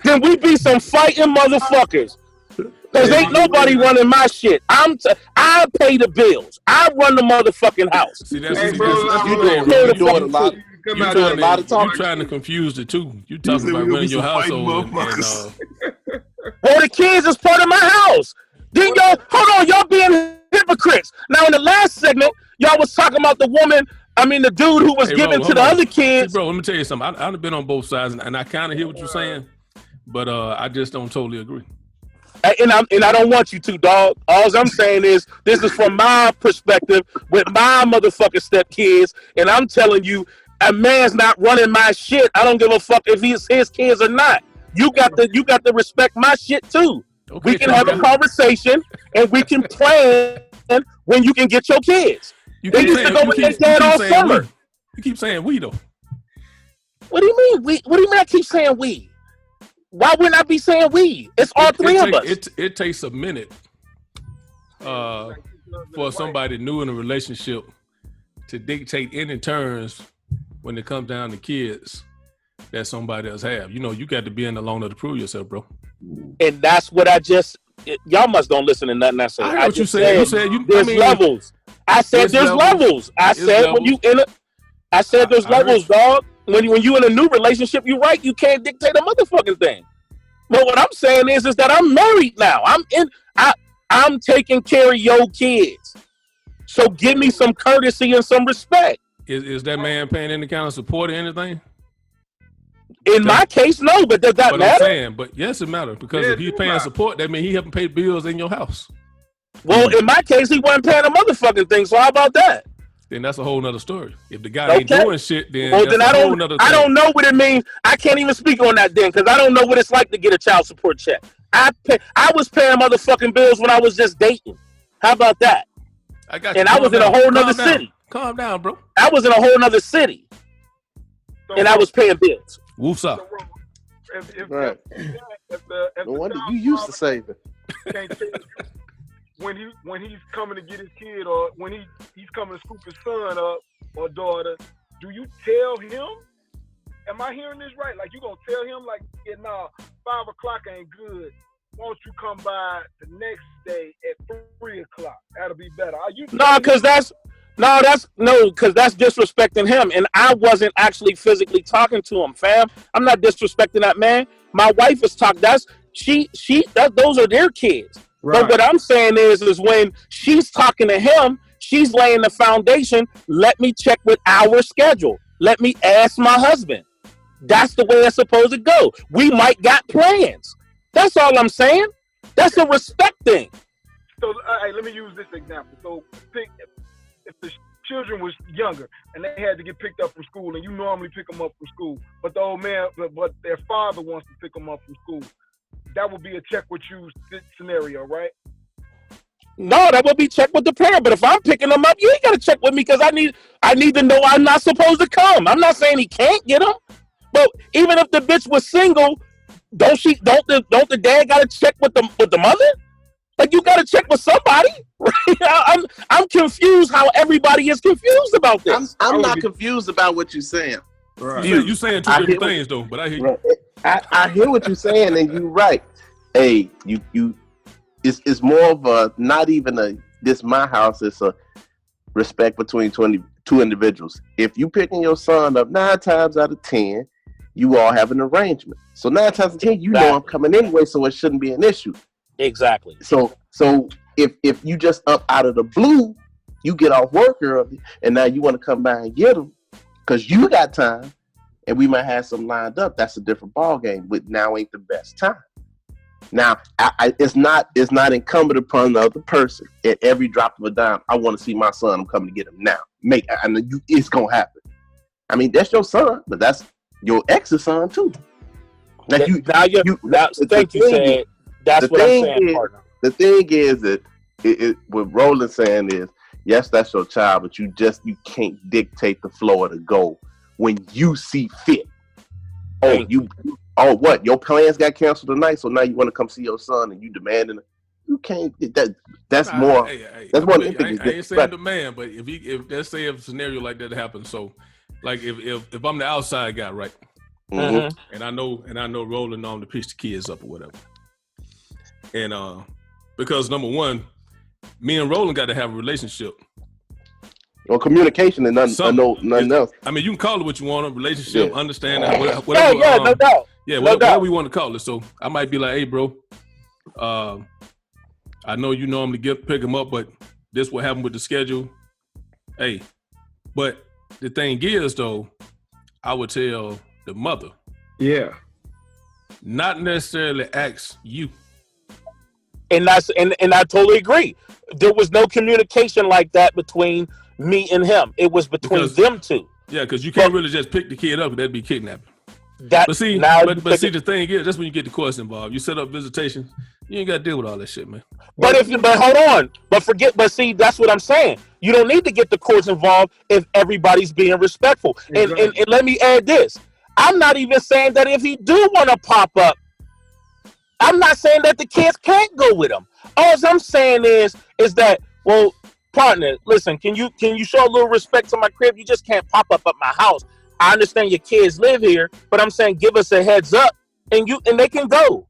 Then we be some fighting motherfuckers. Because ain't nobody running my shit. I pay the bills. I run the motherfucking house. See, that's you're doing a lot of talking. You're trying to confuse the two. You talking about running your household. Well, the kids is part of my house. Then y'all, hold on, y'all being hypocrites. Now, in the last segment, y'all was talking about the dude who was giving to the other kids. See, bro, let me tell you something. I've been on both sides, and I kind of hear what you're saying, but I just don't totally agree. And I don't want you to, dog. All I'm saying is this is from my perspective with my motherfucking stepkids, and I'm telling you, a man's not running my shit. I don't give a fuck if he's his kids or not. You got to respect my shit too. Okay, we can have a conversation and we can plan when you can get your kids. They used to go with their dad all summer. You keep saying we though. What do you mean we? What do you mean I keep saying we? Why wouldn't I be saying we? It's all three of us. It takes a minute for somebody new in a relationship to dictate any terms when it comes down to kids that somebody else have. You know, you got to be in the long enough to prove yourself, bro. And that's what y'all must don't listen to nothing I say. I heard what you said. You said there's levels. I said there's levels. I said when you in I said there's levels, dog. When you in a new relationship, you're right. You can't dictate a motherfucking thing. But what I'm saying is that I'm married now. I'm taking care of your kids. So give me some courtesy and some respect. Is that man paying any kind of support or anything? In my case, no. But does that matter? I'm saying, but yes, it matters because if he's paying support, that means he helping pay bills in your house. Well, in my case, he wasn't paying a motherfucking thing. So how about that? Then that's a whole nother story. If the guy ain't doing shit, then that's I a whole nother thing. I don't know what it means. I can't even speak on that then because I don't know what it's like to get a child support check. I was paying motherfucking bills when I was just dating. How about that? I got you. And I was in a whole nother city. Calm down, bro. I was in a whole nother city. And I was paying bills. Woofs up. Right. No wonder you used to save it. When he's coming to get his kid or when he's coming to scoop his son up or daughter, do you tell him? Am I hearing this right? Like you gonna tell him like, yeah, nah, 5 o'clock ain't good. Why don't you come by the next day at 3 o'clock? That'll be better. Are you? No, because that's disrespecting him, and I wasn't actually physically talking to him, fam. I'm not disrespecting that man. My wife is talking. Those are their kids. Right. But what I'm saying is when she's talking to him, she's laying the foundation. Let me check with our schedule. Let me ask my husband. That's the way it's supposed to go. We might got plans. That's all I'm saying. That's a respect thing. So, let me use this example. So, if the children was younger and they had to get picked up from school, and you normally pick them up from school, but the old man, but their father wants to pick them up from school, that would be a check with you scenario, right? No, that would be check with the parent. But if I'm picking them up, you ain't got to check with me because I need to know I'm not supposed to come. I'm not saying he can't get them, but even if the bitch was single, don't the dad got to check with the mother? Like you got to check with somebody, right? I'm confused how everybody is confused about this. I'm not confused about what you're saying. Right. You saying two different things though, but I hear you. Right. I hear what you're saying, and you're right. Hey, it's more of a not even this my house. It's a respect between two individuals. If you picking your son up 9 times out of 10, you all have an arrangement. So 9 times out of 10, you know I'm coming anyway, so it shouldn't be an issue. Exactly. So if you just up out of the blue, you get off work early, and now you want to come by and get them because you got time. And we might have some lined up. That's a different ball game. But now ain't the best time. Now, it's not incumbent upon the other person at every drop of a dime. I want to see my son. I'm coming to get him now. It's gonna happen. I mean, that's your son, but that's your ex's son too. Thank you, Ced. That's what I'm saying, partner. The thing is that what Roland's saying is, yes, that's your child, but you can't dictate the flow of the goal. When you see fit. What? Your plans got canceled tonight, so now you want to come see your son and you demanding it. You can't. That's more. That's more. I ain't saying demand, but if let's say a scenario like that happens, so like if I'm the outside guy, right? Mm-hmm. And I know Roland on to pitch the kids up or whatever, and because number one, me and Roland got to have a relationship. Or communication and nothing else. I mean, you can call it what you want, a relationship, understanding, whatever. No doubt. Yeah, whatever you want to call it. So I might be like, hey, bro, I know you normally pick him up, but this what happened with the schedule. Hey, but the thing is, though, I would tell the mother. Yeah. Not necessarily ask you. And I totally agree. There was no communication like that between me and him. It was between them two. Yeah, because you can't really just pick the kid up. That'd be kidnapping. But see, the thing is, that's when you get the courts involved. You set up visitation. You ain't got to deal with all that shit, man. But hold on. But see, that's what I'm saying. You don't need to get the courts involved if everybody's being respectful. Exactly. And let me add this. I'm not even saying that if he do want to pop up I'm not saying that the kids can't go with them. All I'm saying is that, well, partner, listen, can you show a little respect to my crib? You just can't pop up at my house. I understand your kids live here, but I'm saying give us a heads up, and they can go.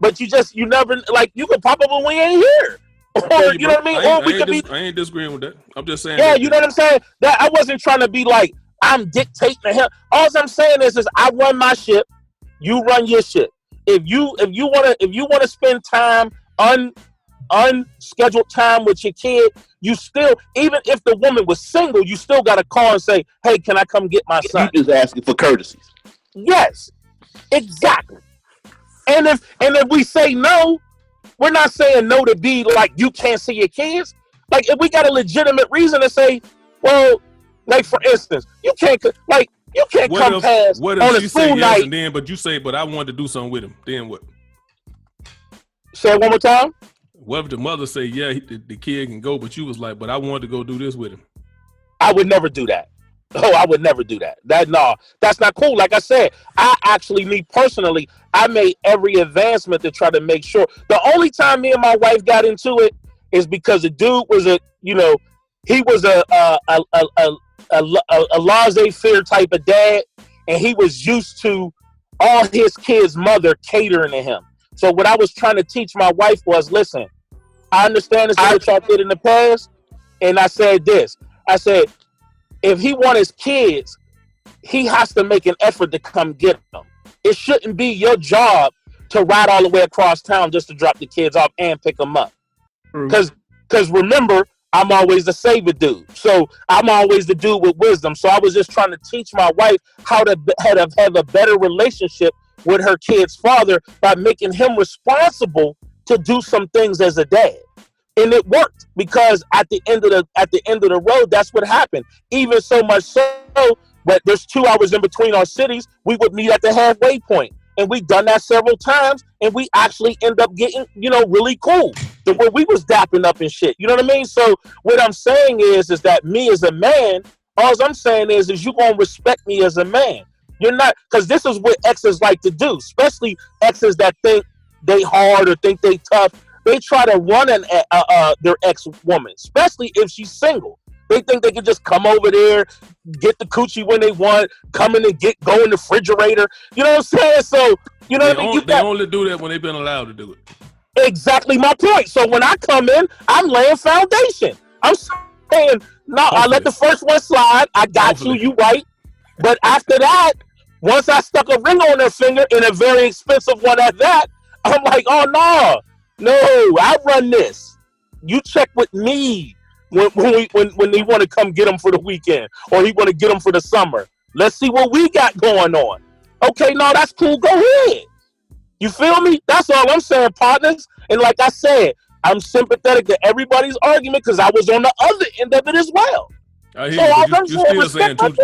But you never, like, you can pop up when we ain't here. Or, you know what I mean? I ain't disagreeing with that. I'm just saying. Yeah, you know what I'm saying? That I wasn't trying to be like, I'm dictating to him. All I'm saying is I run my ship, you run your ship. If you wanna spend time unscheduled time with your kid, you still, even if the woman was single, you still gotta call and say, hey, can I come get my son? You just asking for courtesies. Yes, exactly. And if we say no, we're not saying no to be like you can't see your kids. Like, if we got a legitimate reason to say, well, like, for instance, you can't come past what if on a she school say yes night. and then, but you say, but I wanted to do something with him. Then what? Say it one more time. What if the mother say, yeah, the kid can go, but you was like, but I wanted to go do this with him? I would never do that. Oh, I would never do that. That's not cool. Like I said, me personally, I made every advancement to try to make sure. The only time me and my wife got into it is because the dude was he was a laissez-faire type of dad, and he was used to all his kids' mother catering to him. So what I was trying to teach my wife was, listen, I understand this is what y'all did in the past, and I said this. I said, if he want his kids, he has to make an effort to come get them. It shouldn't be your job to ride all the way across town just to drop the kids off and pick them up. Because remember, I'm always the savior dude. So I'm always the dude with wisdom. So I was just trying to teach my wife how to have a better relationship with her kid's father by making him responsible to do some things as a dad. And it worked, because at the end of the road, that's what happened. Even so much so, but there's 2 hours in between our cities, we would meet at the halfway point. And we've done that several times, and we actually end up getting, really cool. The way we was dapping up and shit. You know what I mean? So what I'm saying is that me as a man, all I'm saying is you gonna respect me as a man. You're not, because this is what exes like to do, especially exes that think they hard or think they tough. They try to run their ex-woman, especially if she's single. They think they can just come over there, get the coochie when they want, come in and go in the refrigerator. You know what I'm saying? So, you know what I mean? They only do that when they've been allowed to do it. Exactly my point. So when I come in, I'm laying foundation. I'm saying, no, I let the first one slide. I got you right. But after that, once I stuck a ring on their finger, and a very expensive one at that, I'm like, oh, no, I run this. You check with me when they want to come get them for the weekend, or he want to get them for the summer. Let's see what we got going on. Okay, no, that's cool. Go ahead. You feel me? That's all I'm saying, partners. And like I said, I'm sympathetic to everybody's argument because I was on the other end of it as well. I hear you.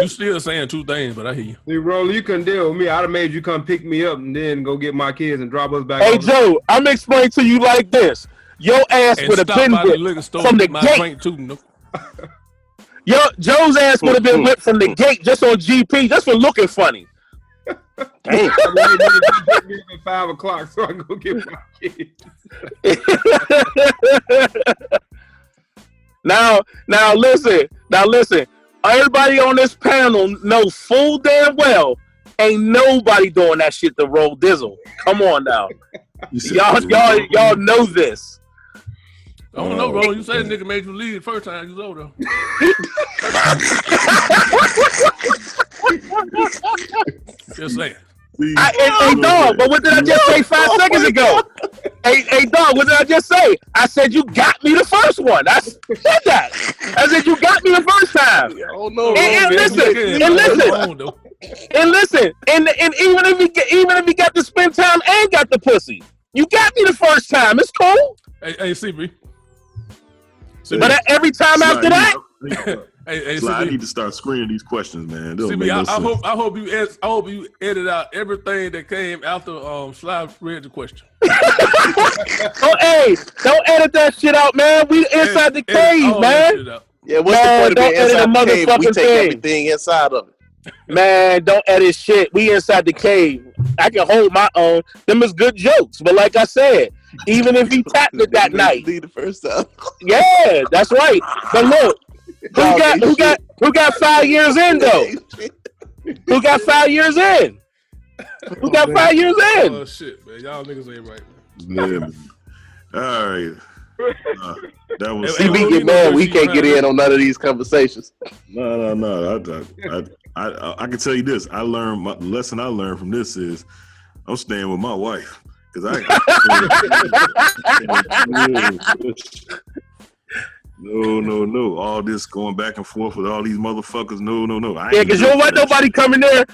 You still saying two things, but I hear you. See, Roland, you couldn't deal with me. I'd have made you come pick me up and then go get my kids and drop us back. Hey, Joe, I'm going to explain to you like this. Your ass would have been whipped from the gate. Too, Joe's ass would have been whipped from the gate just on GP, just for looking funny. Damn. I made at 5 o'clock so I can go get my kids. Now listen. Everybody on this panel knows full damn well ain't nobody doing that shit to roll Dizzle. Come on now. Y'all know this. I don't know, bro. You said nigga made you leave the first time you was over. Just saying. Hey, dog, but what did I just say 5 seconds ago? Hey, dog, what did I just say? I said you got me the first one. I said that. I said you got me the first time. Oh no. And listen, and even if you got to spend time and got the pussy, you got me the first time. It's cool. Hey, CB. But every time after that. Hey, I need to start screening these questions, man. I hope you edit out everything that came after Sly read the question. Don't edit that shit out, man. We inside the cave, man. Yeah, what's the point of being inside the cave? We take everything inside of it. Man, don't edit shit. We inside the cave. I can hold my own. Them is good jokes. But like I said, even if he tapped it that night, the first time. yeah, that's right. But look, who got 5 years in though? Who got 5 years in? Who got 5 years in? Oh shit, man! Y'all niggas ain't right. Yeah. All right. That was. See, we get mad. We can't get in on none of these conversations. No. I can tell you this. The lesson I learned from this is I'm staying with my wife because No. All this going back and forth with all these motherfuckers. No. Yeah, because you don't want nobody coming there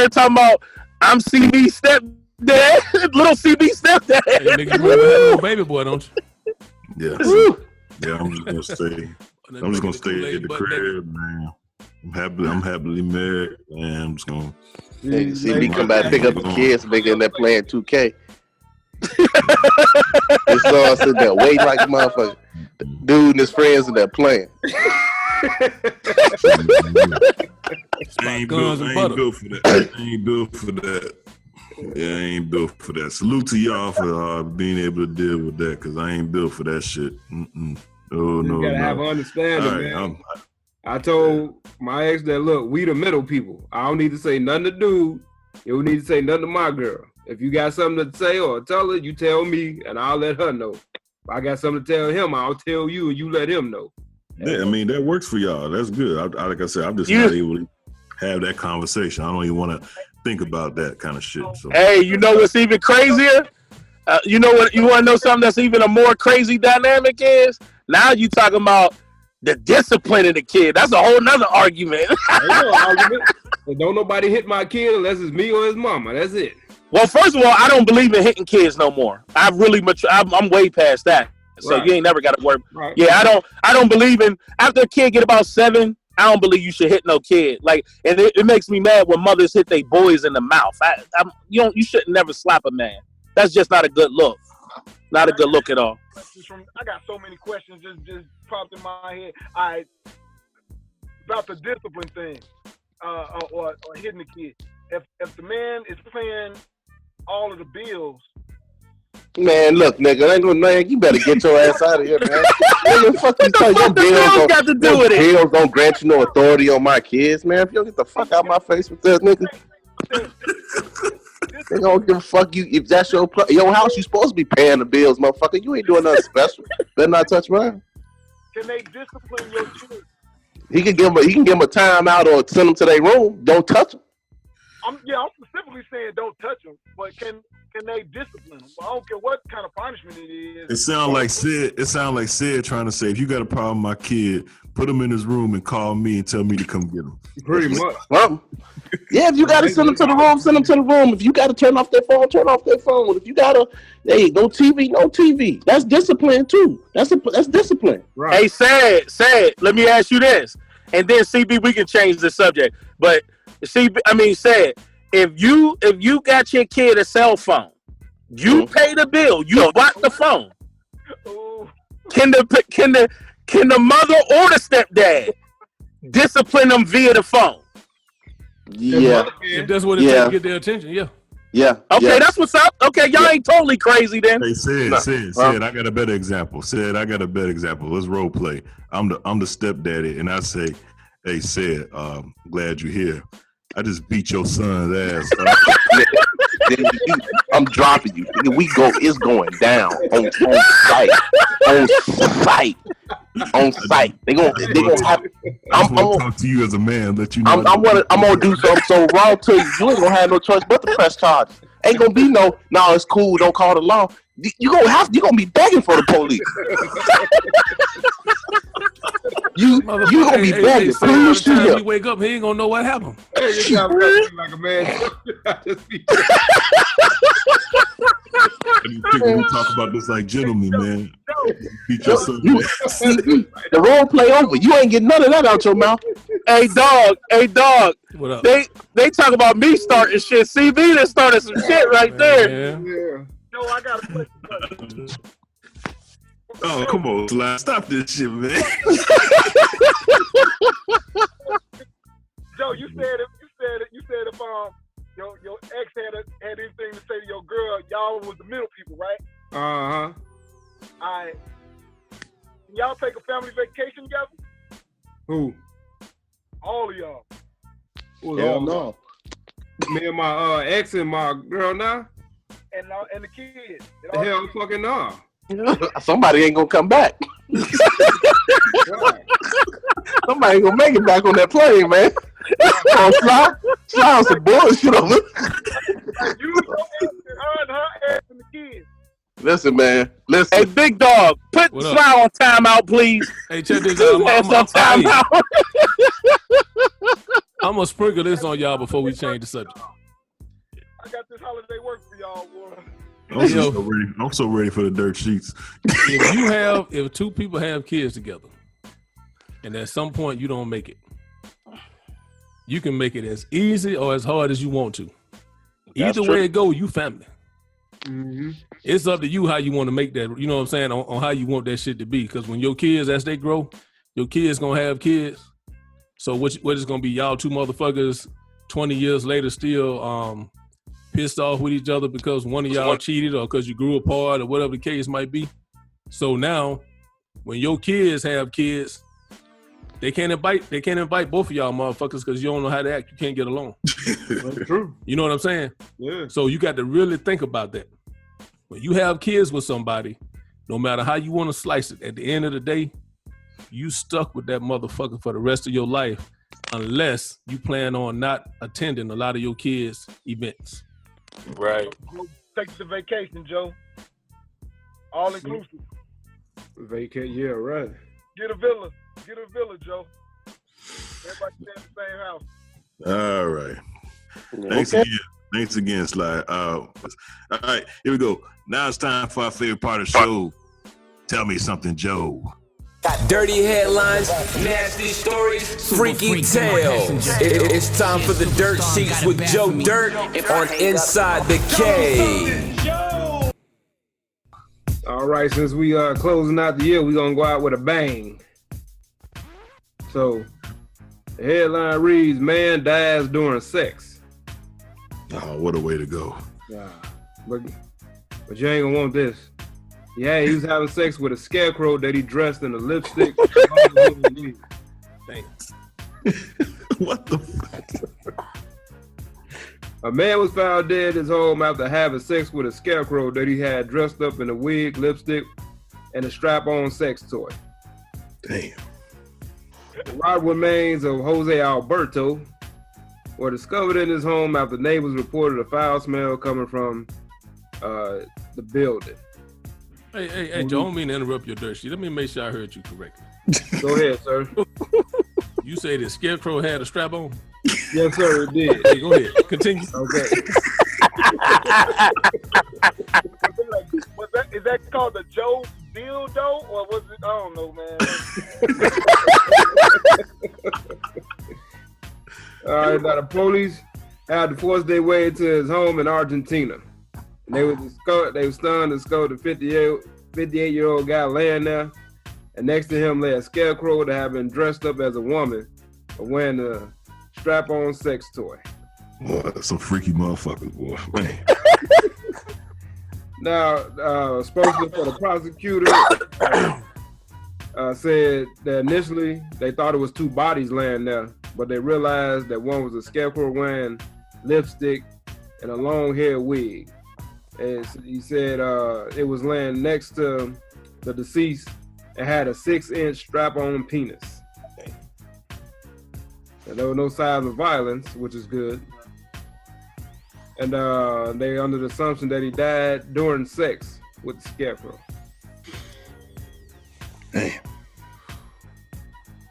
and talking about I'm CB stepdad, little CB stepdad. Hey, nigga, you remember that little baby boy, don't you? Yeah. Yeah, I'm just gonna stay. I'm just gonna stay at the crib, man. I'm happily married, man. I'm just gonna. Hey, see me come back and pick up the kids, nigga, and they're playing 2K. This all sitting there waiting like a motherfucker. Dude and his friends in there playing. I ain't built for that. Yeah, I ain't built for that. Salute to y'all for being able to deal with that, because I ain't built for that shit. No. You gotta have understanding, man. I told my ex that, look, we the middle people. I don't need to say nothing to dude. You don't need to say nothing to my girl. If you got something to say or tell her, you tell me, and I'll let her know. If I got something to tell him, I'll tell you, and you let him know. Yeah, I mean, that works for y'all. That's good. Like I said, I'm just not able to have that conversation. I don't even want to think about that kind of shit. So. Hey, you know what's even crazier? You know what? You want to know something that's even a more crazy dynamic is? Now you talking about the discipline of the kid. That's a whole nother argument. Don't nobody hit my kid unless it's me or his mama. That's it. Well, first of all, I don't believe in hitting kids no more. I've really I'm way past that. So you ain't never got to work. Right. Yeah, I don't believe in, after a kid get about 7, I don't believe you should hit no kid. Like, and it makes me mad when mothers hit their boys in the mouth. You shouldn't never slap a man. That's just not a good look. Not a good look at all. I got so many questions just popped in my head. About the discipline thing, or hitting the kid. If the man is paying all of the bills. Man, look, nigga, man, you better get your ass out of here, man. What the fuck your bills got to do with it? Bills don't grant you no authority on my kids, man. If you don't get the fuck out of my face with this, nigga. They don't give a fuck you if that's your house. You supposed to be paying the bills, motherfucker. You ain't doing nothing special. Better not touch mine. Can they discipline your children? He can give him a timeout or send them to their room. Don't touch them. I'm specifically saying don't touch them, but can they discipline them? I don't care what kind of punishment it is. It sounds like Ced trying to say, if you got a problem with my kid, put him in his room and call me and tell me to come get him. Pretty much. Yeah, if you got to send them to the room, send them to the room. If you got to turn off their phone, turn off their phone. If you got to, hey, no TV. That's discipline too. That's discipline. Right. Hey, Ced, let me ask you this, and then CB, we can change the subject. But Ced, if you got your kid a cell phone, you pay the bill, you bought the phone. Can the mother or the stepdad discipline them via the phone? Yeah. If that's what it takes to get their attention, yeah. Okay, that's what's up. Okay, y'all ain't totally crazy then. Hey, Ced, I got a better example. Let's role play. I'm the stepdaddy, and I say, hey, Ced, glad you're here. I just beat your son's ass. I'm dropping you. It's going down on site. They gonna have. I'm gonna talk to you as a man. Let you know. I'm gonna do something so wrong to you. You ain't gonna have no choice but to press charges. Ain't gonna be no. It's cool. Don't call the law. You gonna be begging for the police. You gonna be begging. Please shoot him. He wake up, he ain't gonna know what happened. Hey, you got like a man. We talk about this like gentlemen, man. Beat your son. The role play over. You ain't getting none of that out your mouth. Hey dog. What up? They talk about me starting shit. CB that started some shit right there. Yeah. No, I got a question. Oh, come on, Sly. Stop this shit, man. Joe, you said if your ex y'all was the middle people, right? Uh-huh. All right. Can y'all take a family vacation together? Who? All of y'all. Hell no. Me and my ex and my girl now? And the kids. Hell fucking no. Somebody ain't gonna come back. Somebody ain't gonna make it back on that plane, man. Slide some bullshit on it. You, her ass, and the kids. Listen, man. Listen. Hey, big dog, put Slide on timeout, please. Hey, check this out. I'm gonna sprinkle this on y'all before we change the subject. I got this holiday work for y'all, boy. I'm so ready for the dirt sheets. If two people have kids together, and at some point you don't make it, you can make it as easy or as hard as you want to. Either way it go, you family. Mm-hmm. It's up to you how you want to make that. You know what I'm saying? On how you want that shit to be. Because when your kids, as they grow, your kids gonna have kids. So what is gonna be? Y'all two motherfuckers 20 years later still pissed off with each other because one of y'all cheated or because you grew apart or whatever the case might be. So now, when your kids have kids, they can't invite both of y'all motherfuckers because you don't know how to act. You can't get along. That's true. You know what I'm saying? Yeah. So you got to really think about that. When you have kids with somebody, no matter how you want to slice it, at the end of the day, you stuck with that motherfucker for the rest of your life unless you plan on not attending a lot of your kids' events. Right. Take the vacation, Joe. All inclusive. Vacate, yeah, right. Get a villa, Joe. Everybody stay in the same house. All right. Thanks again, Sly. All right, here we go. Now it's time for our favorite part of the show. Tell me something, Joe. Got dirty headlines, nasty stories, freaky tales. It's time for the Dirt Sheets with Joe Dirt on Inside the Cave. All right, since we are closing out the year, we're going to go out with a bang. So, the headline reads, man dies during sex. Oh, what a way to go. But you ain't going to want this. Yeah, he was having sex with a scarecrow that he dressed in a lipstick. Thanks. What the fuck? A man was found dead in his home after having sex with a scarecrow that he had dressed up in a wig, lipstick, and a strap-on sex toy. Damn. The right remains of Jose Alberto were discovered in his home after neighbors reported a foul smell coming from the building. Hey, Joe, I don't mean to interrupt your dirt sheet. Let me make sure I heard you correctly. Go ahead, sir. You say the scarecrow had a strap on? Yes, sir, it did. Hey, go ahead. Continue. Okay. Is that called the Joe dildo, or was it? I don't know, man. All right, now the police had to force their way into his home in Argentina. And they were stunned to discover the 58-year-old guy laying there, and next to him lay a scarecrow that had been dressed up as a woman, but wearing a strap-on sex toy. Boy, that's some freaky motherfuckers, boy. Man. Now, spokesman for the prosecutor said that initially they thought it was two bodies laying there, but they realized that one was a scarecrow wearing lipstick and a long hair wig. And he said it was laying next to the deceased and had a 6-inch strap-on penis. And there were no signs of violence, which is good. And they under the assumption that he died during sex with the scarecrow. Damn.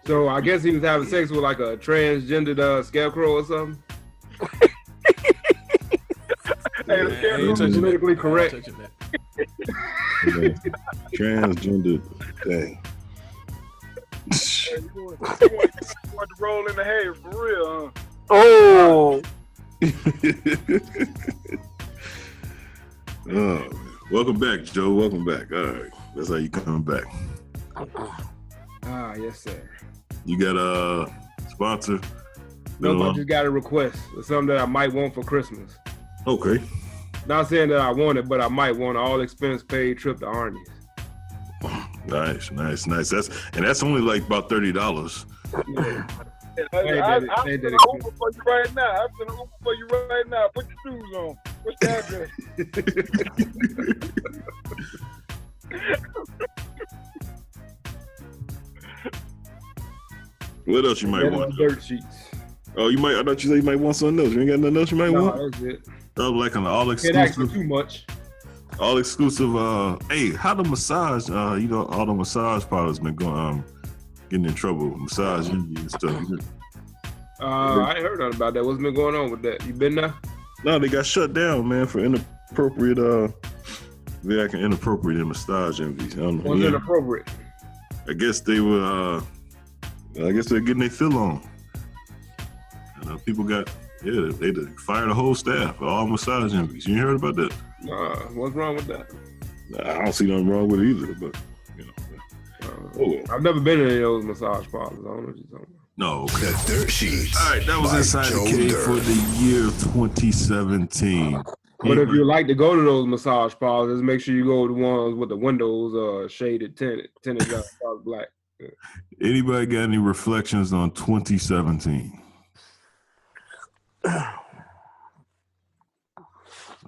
So I guess he was having sex with like a transgendered scarecrow or something. Hey, the scarecrow is politically correct. Transgendered. Dang. You want to roll in the hay for real, huh? Oh. Oh, welcome back, Joe. Welcome back. All right, that's how you come back. Yes, sir. You got a sponsor? No, I just got a request. It's something that I might want for Christmas. Okay. Not saying that I want it, but I might want an all expense paid trip to Arnie's. Nice. That's only like about $30. Yeah. I send an Uber for you right now. Put your shoes on. What's the address? What else you might want? Dirt sheets. Oh, you might. I thought you said you might want something else. You ain't got nothing else you might want? That's it. Oh, like an all Can't ask for exclusive. too much. All exclusive. Hey, how the massage? All the massage parlors been going, getting in trouble. Massage and stuff. I ain't heard nothing about that. What's been going on with that? You been there? No, they got shut down, man, for inappropriate. They acting inappropriate in massage envies. I don't know. What's inappropriate? I guess they were. I guess they're getting their fill on. People got. Yeah, they fired the whole staff, all massage envies. You ain't heard about that? What's wrong with that? I don't see nothing wrong with it either, but I've never been in any of those massage parlors. I don't know what you're talking about. No, okay. The Dirt Sheets. All right, that was by Inside Joe the Cave Dirt. for the year 2017. But if you like to go to those massage parlors, make sure you go to ones with the windows shaded, tinted black. Yeah. Anybody got any reflections on 2017?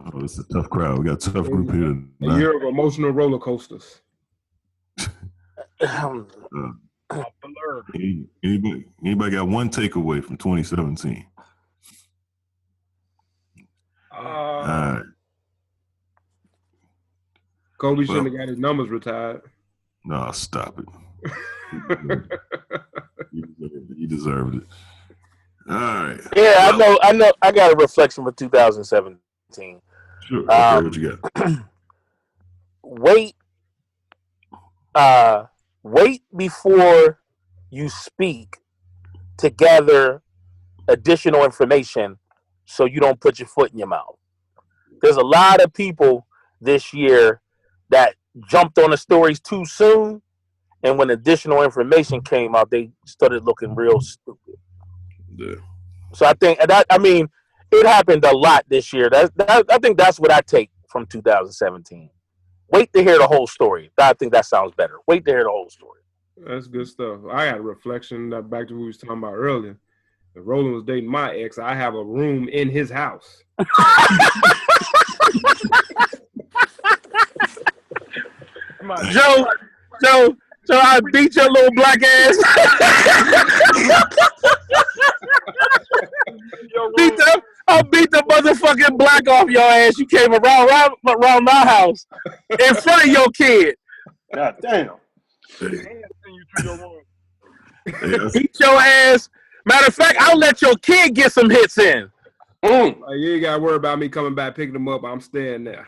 Oh, it's a tough crowd. We got a tough group here. A year of emotional roller coasters. Anybody got one takeaway from 2017? All right. Kobe shouldn't have got his numbers retired. No, stop it. You deserved it. All right. Yeah, I know. I got a reflection for 2017. Sure. Okay, what you got? Wait before you speak to gather additional information so you don't put your foot in your mouth. There's a lot of people this year that jumped on the stories too soon, and when additional information came out, they started looking real stupid. Yeah. So I think it happened a lot this year. I think that's what I take from 2017. Wait to hear the whole story. I think that sounds better. Wait to hear the whole story. That's good stuff. I had a reflection back to what we was talking about earlier. If Roland was dating my ex, I have a room in his house. Joe, I beat your little black ass. I'll beat the motherfucking black off your ass. You came around my house in front of your kid. God damn. Beat your ass. Matter of fact, I'll let your kid get some hits in. You ain't got to worry about me coming back picking them up. I'm staying there.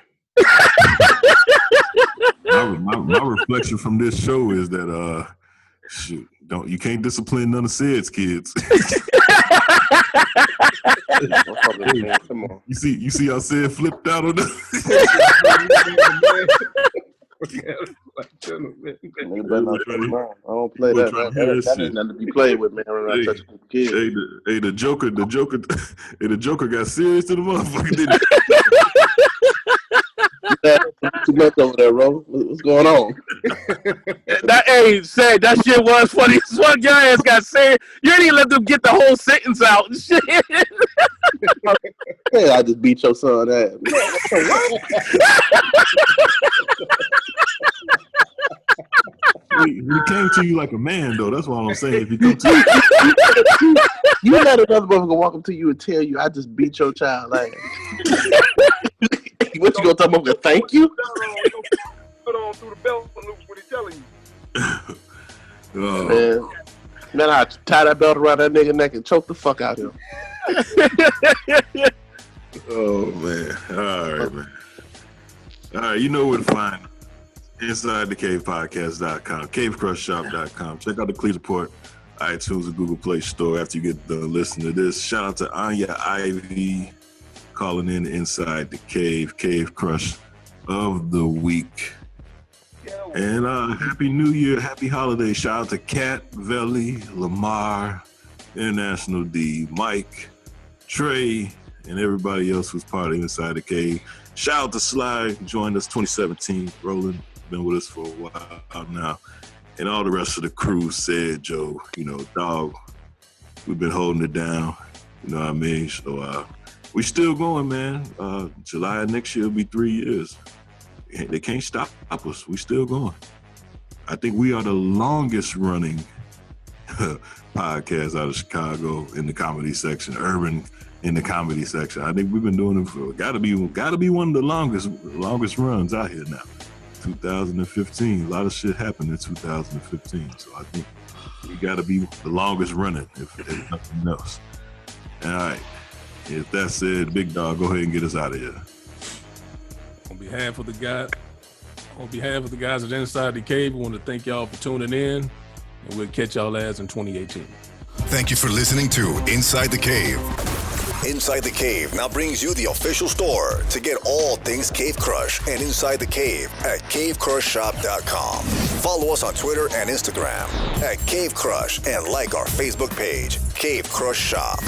My reflection from this show is that you can't discipline none of Ced's kids. Come on. You see how Ced flipped out on that? I don't play that. That ain't nothing to be played with, man. When I touch a kid. Hey, the Joker got serious to the motherfucker, didn't he? Too much over there, bro. What's going on? Said that shit was funny. One your ass got serious. You didn't even let them get the whole sentence out and shit. Yeah, I just beat your son ass. He came to you like a man, though. That's what I'm saying. If he come to you let another motherfucker walk up to you and tell you, I just beat your child ass. What you gonna tell him? Thank you? Put on through the belt loops when he's telling you. Man, I tie that belt around that nigga neck and choke the fuck out of him. Oh man! All right, man. All right, you know where to find InsideTheCavePodcast.com, CaveCrushShop.com. Check out the Cleat Report, iTunes, and Google Play Store. After you get done listening to this, shout out to Anya Ivy calling in Inside the Cave Crush of the Week. And Happy New Year, Happy Holiday. Shout out to Kat, Veli, Lamar, International D, Mike, Trey, and everybody else who's part of Inside the Cave. Shout out to Sly, joined us 2017. Roland, been with us for a while now. And all the rest of the crew, Ced, Joe, dog, we've been holding it down. You know what I mean? So we still going, man. July next year will be 3 years. They can't stop us. We still going. I think we are the longest running podcast out of Chicago in the comedy section, urban in the comedy section. I think we've been doing it for gotta be one of the longest runs out here now. 2015, a lot of shit happened in 2015, so I think we gotta be the longest running if nothing else. All right, if that's said, Big Dog, go ahead and get us out of here. On behalf of the guys at Inside the Cave, we want to thank y'all for tuning in, and we'll catch y'all ass in 2018. Thank you for listening to Inside the Cave. Inside the Cave now brings you the official store to get all things Cave Crush and Inside the Cave at cavecrushshop.com. Follow us on Twitter and Instagram at Cave Crush and like our Facebook page, Cave Crush Shop.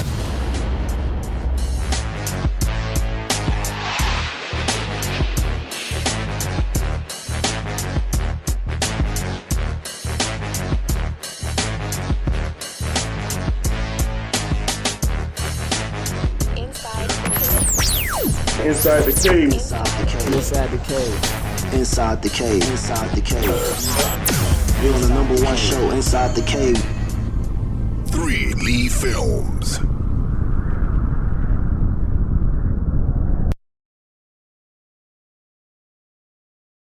Inside the Cave. Inside the Cave. Inside the Cave. Inside the Cave. Inside the Cave. We're on the #1 show, Inside the Cave. 3 Lee Films.